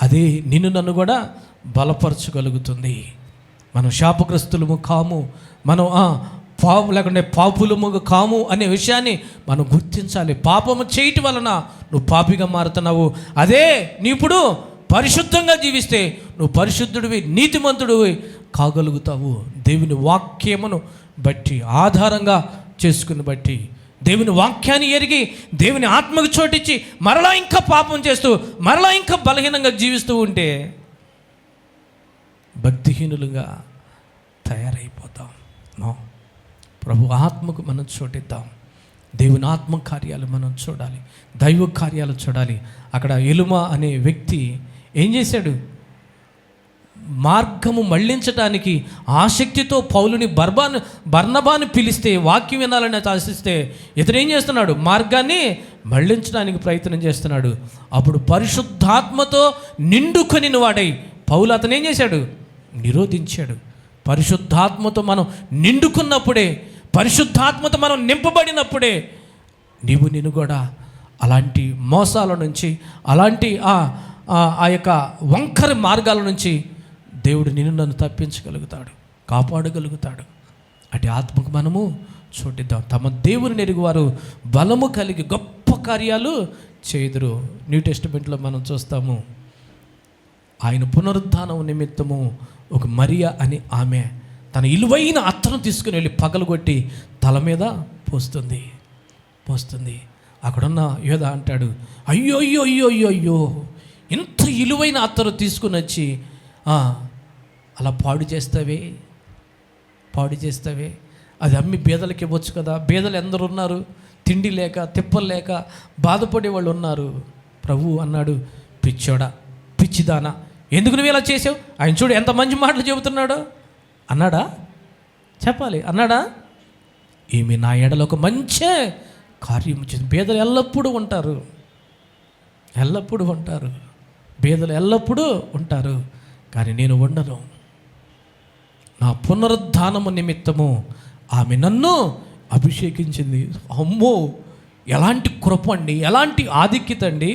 అదే నిన్ను నన్ను కూడా బలపరచగలుగుతుంది. మనం శాపగ్రస్తులము కాము, మనం లేకుంటే పాపులము కాము అనే విషయాన్ని మనం గుర్తించాలి. పాపము చేయటం వలన నువ్వు పాపిగా మారుతున్నావు. అదే నీ ఇప్పుడు పరిశుద్ధంగా జీవిస్తే నువ్వు పరిశుద్ధుడివి, నీతిమంతుడివి కాగలుగుతావు. దేవుని వాక్యమును బట్టి, ఆధారంగా చేసుకుని బట్టి, దేవుని వాక్యాన్ని ఎరిగి, దేవుని ఆత్మకు చోటిచ్చి మరలా ఇంకా పాపం చేస్తూ, మరలా ఇంకా బలహీనంగా జీవిస్తూ ఉంటే భక్తిహీనులుగా తయారైపోతాం. ప్రభు ఆత్మకు మనం చోటిద్దాం. దేవుని ఆత్మ కార్యాలు మనం చూడాలి, దైవ కార్యాలు చూడాలి. అక్కడ ఎలుమ అనే వ్యక్తి ఏం చేశాడు? మార్గము మళ్ళించడానికి ఆసక్తితో పౌలుని బర్నబాను పిలిస్తే, వాక్యం వినాలని ఆశిస్తే, ఇతను ఏం చేస్తున్నాడు? మార్గాన్ని మళ్ళించడానికి ప్రయత్నం చేస్తున్నాడు. అప్పుడు పరిశుద్ధాత్మతో నిండుకొని వాడై పౌలు అతను ఏం చేశాడు? నిరోధించాడు. పరిశుద్ధాత్మతో మనం నిండుకున్నప్పుడే, పరిశుద్ధాత్మతో మనం నింపబడినప్పుడే నేను కూడా అలాంటి మోసాల నుంచి, అలాంటి ఆ యొక్క వంకర మార్గాల నుంచి దేవుడు నిన్ను నన్ను తప్పించగలుగుతాడు, కాపాడగలుగుతాడు. అటు ఆత్మకు మనము చోటిద్దాం. తమ దేవుని ఎరుగువారు బలము కలిగి గొప్ప కార్యాలు చేయుదురు. న్యూ టెస్టిమెంట్లో మనం చూస్తాము, ఆయన పునరుద్ధానం నిమిత్తము ఒక మరియా అని ఆమె తన ఇలువైన అత్తను తీసుకుని వెళ్ళి పగలగొట్టి తల మీద పోస్తుంది. అక్కడున్న యోధ అంటాడు, అయ్యో ఇంత ఇలువైన అత్తరు తీసుకుని వచ్చి అలా పాడు చేస్తావే, అది అమ్మి బీదలకి ఇవ్వచ్చు కదా. బీదలు ఎందరు ఉన్నారు, తిండి లేక, తిప్పలు లేక బాధపడే వాళ్ళు ఉన్నారు. ప్రభు అన్నాడు, పిచ్చిదానా, ఎందుకు నువ్వు ఇలా చేసావు? ఆయన చూడు ఎంత మంచి మాటలు చెబుతున్నాడు అన్నాడా? చెప్పాలి, అన్నాడా? ఈమె నా ఎడలో ఒక మంచి కార్యం చేసి. బీదలు ఎల్లప్పుడూ ఉంటారు, బీదలు ఎల్లప్పుడూ ఉంటారు, కానీ నేను ఉండను. నా పునరుద్ధానము నిమిత్తము ఆమె నన్ను అభిషేకించింది. అమ్మో, ఎలాంటి కృప అండి, ఎలాంటి ఆధిక్యత అండి!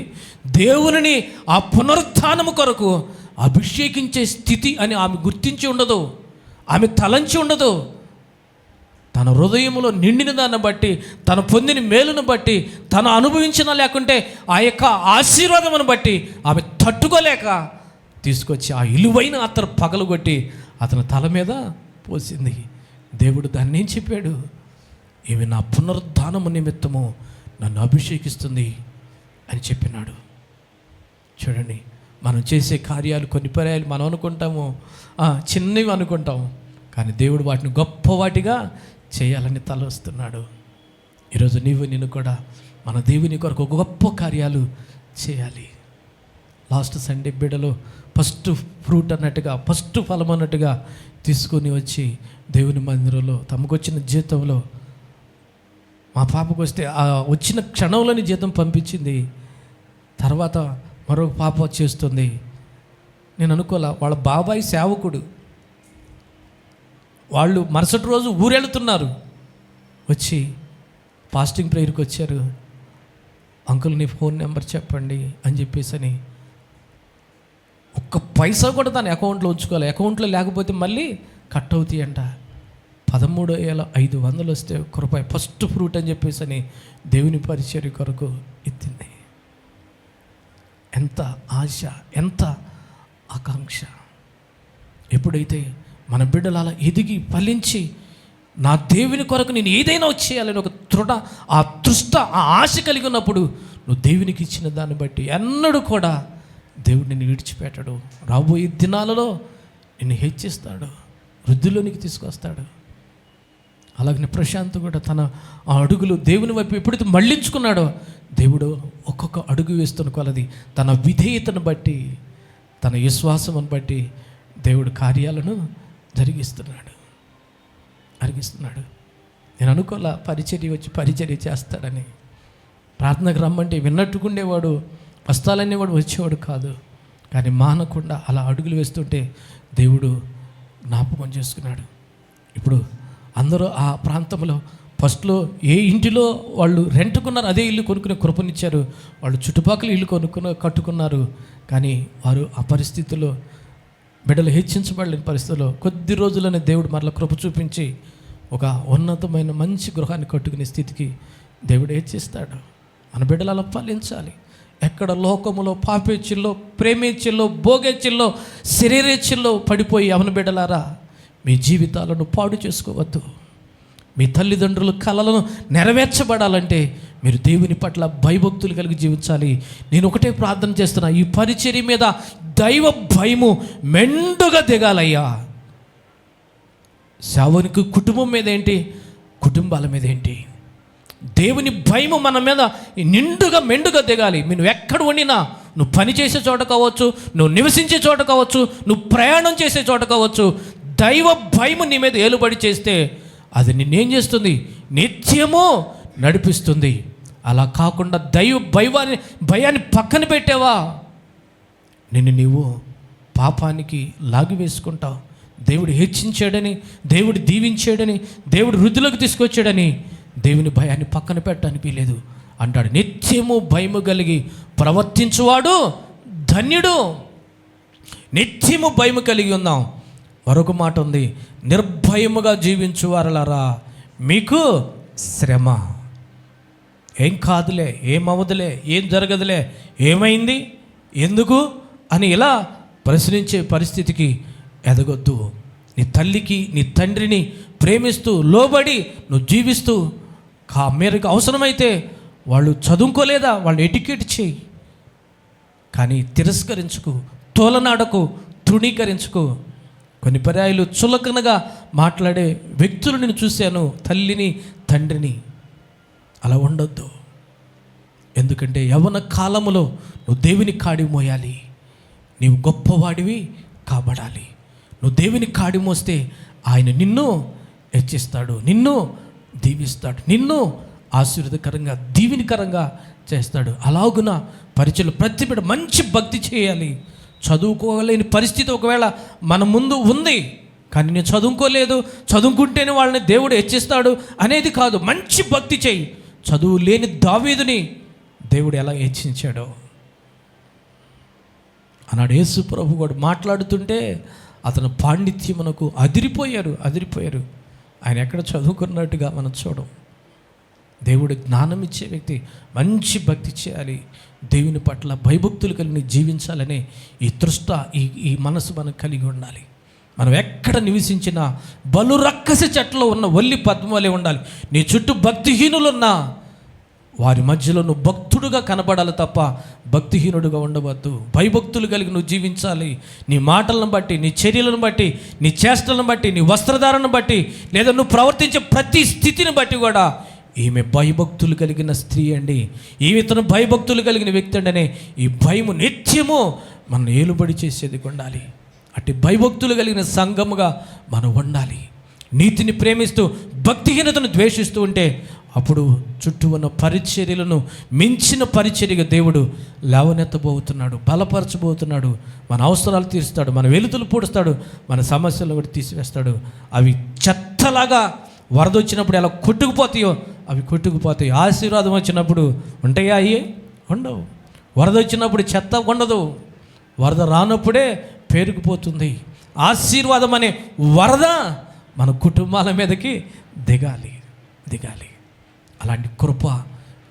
దేవుని ఆ పునరుత్థానము కొరకు అభిషేకించే స్థితి అని ఆమె గుర్తించి ఉండదు, ఆమె తలంచి ఉండదు. తన హృదయంలో నిండిన దాన్ని బట్టి, తను పొందిన మేలును బట్టి, తను అనుభవించిన లేకుంటే ఆ యొక్క ఆశీర్వాదమును బట్టి ఆమె తట్టుకోలేక తీసుకొచ్చి ఆ ఇలువైన అతను పగలగొట్టి అతని తల మీద పోసింది. దేవుడు దాన్ని ఏం చెప్పాడు? ఈమె నా పునరుద్ధానము నిమిత్తము నన్ను అభిషేకిస్తుంది అని చెప్పినాడు. చూడండి, మనం చేసే కార్యాలు కొన్ని పర్యాలు మనం అనుకుంటాము చిన్నవి అనుకుంటాము, కానీ దేవుడు వాటిని గొప్పవాటిగా చేయాలని తలస్తున్నాడు. ఈరోజు నేను కూడా మన దేవుని కొరకు గొప్ప కార్యాలు చేయాలి. లాస్ట్ సండే బిడ్డలు ఫస్ట్ ఫ్రూట్ అన్నట్టుగా, ఫస్ట్ ఫలం అన్నట్టుగా తీసుకొని వచ్చి దేవుని మందిరంలో తమకు వచ్చిన జీతంలో, మా పాపకు వస్తే ఆ వచ్చిన క్షణంలోని జీతం పంపించింది. తర్వాత మరొక పాప చేస్తుంది. నేను అనుకోలే, వాళ్ళ బాబాయ్ సేవకుడు, వాళ్ళు మరుసటి రోజు ఊరెళ్తున్నారు, వచ్చి ఫాస్టింగ్ ప్రేయర్కి వచ్చారు. అంకుల్ నీ ఫోన్ నెంబర్ చెప్పండి అని చెప్పేసి ఒక్క పైసా కూడా తన అకౌంట్లో ఉంచుకోవాలి. అకౌంట్లో లేకపోతే మళ్ళీ కట్ అవుతాయి అంట. 13,500 వస్తే ₹1 ఫస్ట్ ఫ్రూట్ అని చెప్పేసి దేవుని పరిచర్య కొరకు ఎత్తింది. ఎంత ఆశ, ఎంత ఆకాంక్ష! ఎప్పుడైతే మన బిడ్డలు అలా ఎదిగి ఫలించి నా దేవుని కొరకు నేను ఏదైనా వచ్చేయాలని ఒక ఆ తృష్ట, ఆ ఆశ కలిగి ఉన్నప్పుడు నువ్వు దేవునికి ఇచ్చిన దాన్ని బట్టి ఎన్నడూ కూడా దేవుడు నిన్ను విడిచిపెట్టడు. రాబోయే దినాలలో నిన్ను హెచ్చిస్తాడు, వృద్ధిలోనికి తీసుకొస్తాడు. అలాగనే ప్రశాంత్ కూడా తన ఆ అడుగులు దేవుని వైపు ఎప్పుడైతే మళ్ళించుకున్నాడో, దేవుడు ఒక్కొక్క అడుగు వేస్తున్న కొలది తన విధేయతను బట్టి, తన విశ్వాసమును బట్టి దేవుడు కార్యాలను జరిగిస్తున్నాడు. నేను అనుకోలే పరిచర్య వచ్చి పరిచర్య చేస్తాడని. ప్రార్థనకు రమ్మంటే విన్నట్టుకుండేవాడు, వస్తాలనేవాడు వచ్చేవాడు కాదు. కానీ మానకుండా అలా అడుగులు వేస్తుంటే దేవుడు జ్ఞాపకం చేసుకున్నాడు. ఇప్పుడు అందరూ ఆ ప్రాంతంలో ఫస్ట్లో ఏ ఇంటిలో వాళ్ళు రెంట్కున్నారు అదే ఇల్లు కొనుక్కునే కృపనిచ్చారు. వాళ్ళు చుట్టుపక్కల ఇల్లు కట్టుకున్నారు. కానీ వారు ఆ పరిస్థితుల్లో, బిడ్డలు హెచ్చించబడలేని పరిస్థితుల్లో కొద్ది రోజుల్లోనే దేవుడు మరలా కృప చూపించి ఒక ఉన్నతమైన మంచి గృహాన్ని కట్టుకునే స్థితికి దేవుడు హెచ్చిస్తాడు. మన బిడ్డలు అలా ఫలించాలి. ఎక్కడ లోకములో పాపేచ్ఛల్లో, ప్రేమేచ్ఛల్లో, భోగేచ్ఛల్లో, శరీరేచ్ఛల్లో పడిపోయి అవన బిడ్డలారా మీ జీవితాలను పాడు చేసుకోవద్దు. మీ తల్లిదండ్రుల కలలను నెరవేర్చబడాలంటే మీరు దేవుని పట్ల భయభక్తులు కలిగి జీవించాలి. నేను ఒకటే ప్రార్థన చేస్తున్నా, ఈ పరిచర్య మీద దైవ భయము మెండుగా దిగాలయ్యా. సేవకునికి కుటుంబం మీద ఏంటి, కుటుంబాల మీద ఏంటి, దేవుని భయము మన మీద నిండుగా మెండుగా దిగాలి. నువ్వు ఎక్కడ ఉండినా, నువ్వు పని చేసే చోట కావచ్చు, నువ్వు నివసించే చోట కావచ్చు, నువ్వు ప్రయాణం చేసే చోట కావచ్చు, దైవ భయము నీ మీద ఏలుబడి చేస్తే అది నిన్నేం చేస్తుంది, నిత్యము నడిపిస్తుంది. అలా కాకుండా దైవ భయాన్ని పక్కన పెట్టావా, నీవు పాపానికి లాగివేసుకుంటావు. దేవుడు హెచ్చించాడని, దేవుడు దీవించాడని, దేవుడు వృద్ధిలోకి తీసుకొచ్చాడని దేవుని భయాన్ని పక్కన పెట్టడానికి లేదు అంటాడు. నిత్యము భయము కలిగి ప్రవర్తించువాడు ధన్యుడు. నిత్యము భయము కలిగి ఉందాం. మరొక మాట ఉంది, నిర్భయముగా జీవించువారలారా మీకు శ్రమ. ఏం కాదులే, ఏమవదులే, ఏం జరగదులే, ఏమైంది, ఎందుకు అని ఇలా ప్రశ్నించే పరిస్థితికి ఎదగొద్దు. నీ తల్లికి, నీ తండ్రిని ప్రేమిస్తూ, లోబడి నువ్వు జీవిస్తూ, మేరకు అవసరమైతే వాళ్ళు చదువుకోలేదా, వాళ్ళు ఎడ్యుకేట్ చేయి, కానీ తిరస్కరించుకు, తోలనాడకు, తృణీకరించుకు. కొన్ని పర్యాయాలు చులకనగా మాట్లాడే వ్యక్తులు నేను చూశాను, తల్లిని, తండ్రిని. అలా ఉండొద్దు. ఎందుకంటే యవ్వన కాలములో నువ్వు దేవుని కాడి మోయాలి. నీవు గొప్పవాడివి కాబడాలి. నువ్వు దేవుని కాడి మోస్తే ఆయన నిన్ను హెచ్చిస్తాడు, నిన్ను దీవిస్తాడు, నిన్ను ఆశీర్వాదకరంగా, దీవెనకరంగా చేస్తాడు. అలాగున పరిచయలు ప్రతి బిడ్డ మంచి భక్తి చేయాలి. చదువుకోలేని పరిస్థితి ఒకవేళ మన ముందు ఉంది, కానీ నేను చదువుకోలేదు, చదువుకుంటేనే వాళ్ళని దేవుడు హెచ్చిస్తాడు అనేది కాదు. మంచి భక్తి చేయి. చదువు లేని దావీదుని దేవుడు ఎలా హెచ్చించాడో అన్నాడు యేసు ప్రభు కూడా మాట్లాడుతుంటే అతను పాండిత్యమునకు అదిరిపోయారు. ఆయన ఎక్కడ చదువుకున్నట్టుగా మనం చూడం. దేవుడు జ్ఞానం ఇచ్చే వ్యక్తి, మంచి భక్తి చేయాలి, దేవుని పట్ల భయభక్తులు కలిగి జీవించాలనే ఈ తృష్ట, ఈ మనసు మనం కలిగి ఉండాలి. మనం ఎక్కడ నివసించినా బలు రక్కసి చెట్లో ఉన్న ఒల్లి పద్మలే ఉండాలి. నీ చుట్టూ భక్తిహీనులున్నా వారి మధ్యలో నువ్వు భక్తుడుగా కనబడాలి తప్ప భక్తిహీనుడుగా ఉండవద్దు. భయభక్తులు కలిగి నువ్వు జీవించాలి. నీ మాటలను బట్టి, నీ చర్యలను బట్టి, నీ చేష్టలను బట్టి, నీ వస్త్రధారణను బట్టి, లేదా నువ్వు ప్రవర్తించే ప్రతి స్థితిని బట్టి కూడా ఈమె భయభక్తులు కలిగిన స్త్రీ అండి, ఈమె తను భయభక్తులు కలిగిన వ్యక్తి అండి అనే ఈ భయము నిత్యము మనం ఏలుబడి చేసేది ఉండాలి. అట్టి భయభక్తులు కలిగిన సంఘముగా మనం ఉండాలి. నీతిని ప్రేమిస్తూ భక్తిహీనతను ద్వేషిస్తూ ఉంటే అప్పుడు చుట్టూ ఉన్న పరిచర్యలను మించిన పరిచర్యగా దేవుడు లేవనెత్తబోతున్నాడు, బలపరచబోతున్నాడు. మన అవసరాలు తీరుస్తాడు, మన వెలుతులు పూడుస్తాడు, మన సమస్యలను కూడా తీసివేస్తాడు. అవి చెత్తలాగా వరద వచ్చినప్పుడు ఎలా కొట్టుకుపోతాయో అవి కొట్టుకుపోతాయి. ఆశీర్వాదం వచ్చినప్పుడు ఉంటాయా? అయ్యే ఉండవు. వరద వచ్చినప్పుడు చెత్త ఉండదు, వరద రానప్పుడే పేరుకుపోతుంది. ఆశీర్వాదం అనే వరద మన కుటుంబాల మీదకి దిగాలి. అలాంటి కృప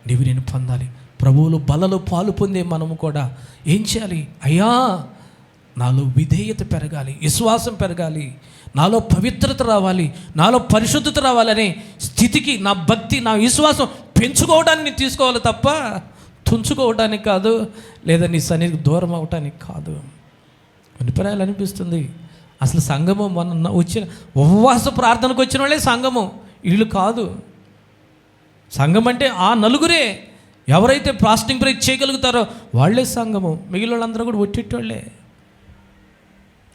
నీవు నేను పొందాలి. ప్రభువులు బలలో పాలు పొందే మనము కూడా ఏం చేయాలి? అయ్యా, నాలో విధేయత పెరగాలి, విశ్వాసం పెరగాలి, నాలో పవిత్రత రావాలి, నాలో పరిశుద్ధత రావాలనే స్థితికి నా భక్తి, నా విశ్వాసం పెంచుకోవడానికి నేను తీసుకోవాలి తప్ప తుంచుకోవడానికి కాదు, లేదా నీ సన్నిధికి దూరం అవటానికి కాదు. అభిప్రాయాలు అనిపిస్తుంది. అసలు సంఘము మొన్న వచ్చిన ఉపవాస ప్రార్థనకు వచ్చిన వాళ్ళే సంఘము, వీళ్ళు కాదు. సంఘం అంటే ఆ నలుగురే, ఎవరైతే ఫాస్టింగ్ బ్రేక్ చేయగలుగుతారో వాళ్ళే సంఘము. మిగిలిన వాళ్ళందరూ కూడా ఒట్టిట్టోళ్ళే.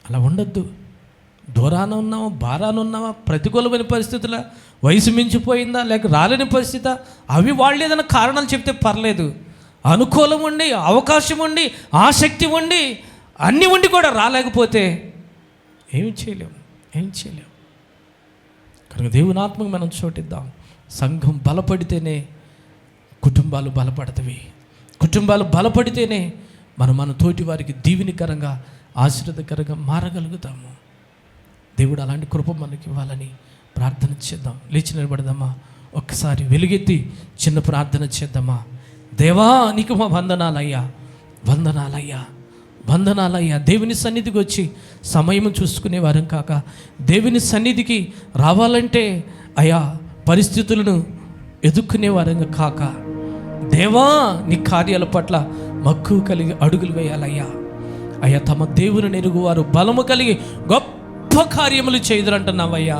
అలా ఉండొద్దు. దూరాన ఉన్నావా, బారాన ఉన్నావా, ప్రతికూలమైన పరిస్థితుల, వయసు మించిపోయిందా, లేక రాలేని పరిస్థితి, అవి వాళ్ళు ఏదైనా కారణాలు చెప్తే పర్లేదు. అనుకూలం ఉండి, అవకాశం ఉండి, ఆసక్తి ఉండి, అన్నీ ఉండి కూడా రాలేకపోతే ఏమి చేయలేము. కనుక దేవుని ఆత్మకు మనం చోటిద్దాం. సంఘం బలపడితేనే కుటుంబాలు బలపడతవి. కుటుంబాలు బలపడితేనే మన తోటి వారికి దీవెనికరంగా, ఆశీర్వాదకరంగా మారగలుగుతాము. దేవుడు అలాంటి కృప మనకి ఇవ్వాలని ప్రార్థన చేద్దాం. లేచి నిలబడదామా? ఒక్కసారి వెలుగెత్తి చిన్న ప్రార్థన చేద్దామా? దేవా, నీకు మా వందనాలయ్యా. దేవుని సన్నిధికి వచ్చి సమయం చూసుకునే వారం కాక, దేవుని సన్నిధికి రావాలంటే అయ్యా పరిస్థితులను ఎదుర్కొనే వారంగా కాక, దేవా నీ కార్యాల పట్ల మక్కువ కలిగి అడుగులు వేయాలయ్యా. అయ్యా, తమ దేవుని ఎరుగువారు బలము కలిగి గొప్ప కార్యములు చేయుదురంటున్నావయ్యా.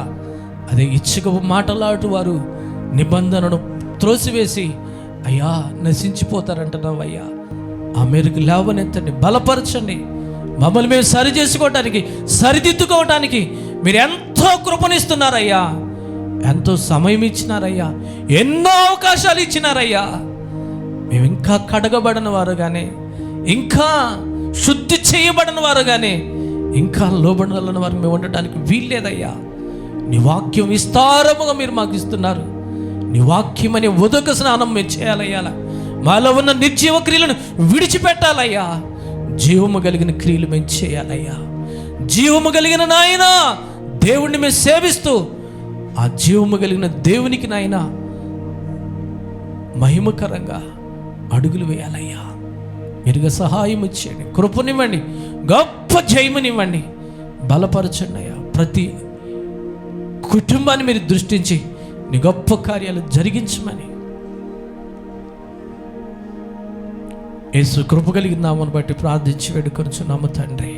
అదే ఇచ్చక మాటలాడు వారు నిబంధనను త్రోసివేసి అయ్యా నశించిపోతారంటున్నావయ్యా. ఆ మేరకు లేవనెత్తండి, బలపరచండి. మమ్మల్ని మేము సరి చేసుకోవటానికి, సరిదిద్దుకోవటానికి మీరు ఎంతో కృపనిస్తున్నారయ్యా, ఎంతో సమయం ఇచ్చినారయ్యా, ఎన్నో అవకాశాలు ఇచ్చినారయ్యా. మేము ఇంకా కడగబడిన వారుగానే, ఇంకా శుద్ధి చేయబడిన వారుగానే, ఇంకా లోబడిన వారు మేము ఉండటానికి వీల్లేదయ్యా. నీ వాక్యం విస్తారముగా మీరు మాకు ఇస్తున్నారు. నీ వాక్యం అనే ఉదక స్నానం మేము చేయాలయ్యా. మాలో ఉన్న నిర్జీవ క్రియలను విడిచిపెట్టాలయ్యా. జీవము కలిగిన క్రియలు మేము చేయాలయ్యా. జీవము కలిగిన నాయన దేవుణ్ణి మేము సేవిస్తూ ఆ జీవము కలిగిన దేవునికి నాయన మహిమకరంగా అడుగులు వేయాలయ్యా. మీరుగా సహాయం ఇచ్చేయండి, కృపనివ్వండి, గొప్ప జయమునివ్వండి, బలపరచండి అయ్యా. ప్రతి కుటుంబాన్ని మీరు దృష్టించి నీ గొప్ప కార్యాలు జరిగించమని యేసు కృప కలిగిన నామమును బట్టి ప్రార్థించి వేడుకొనుచున్నాము తండ్రి.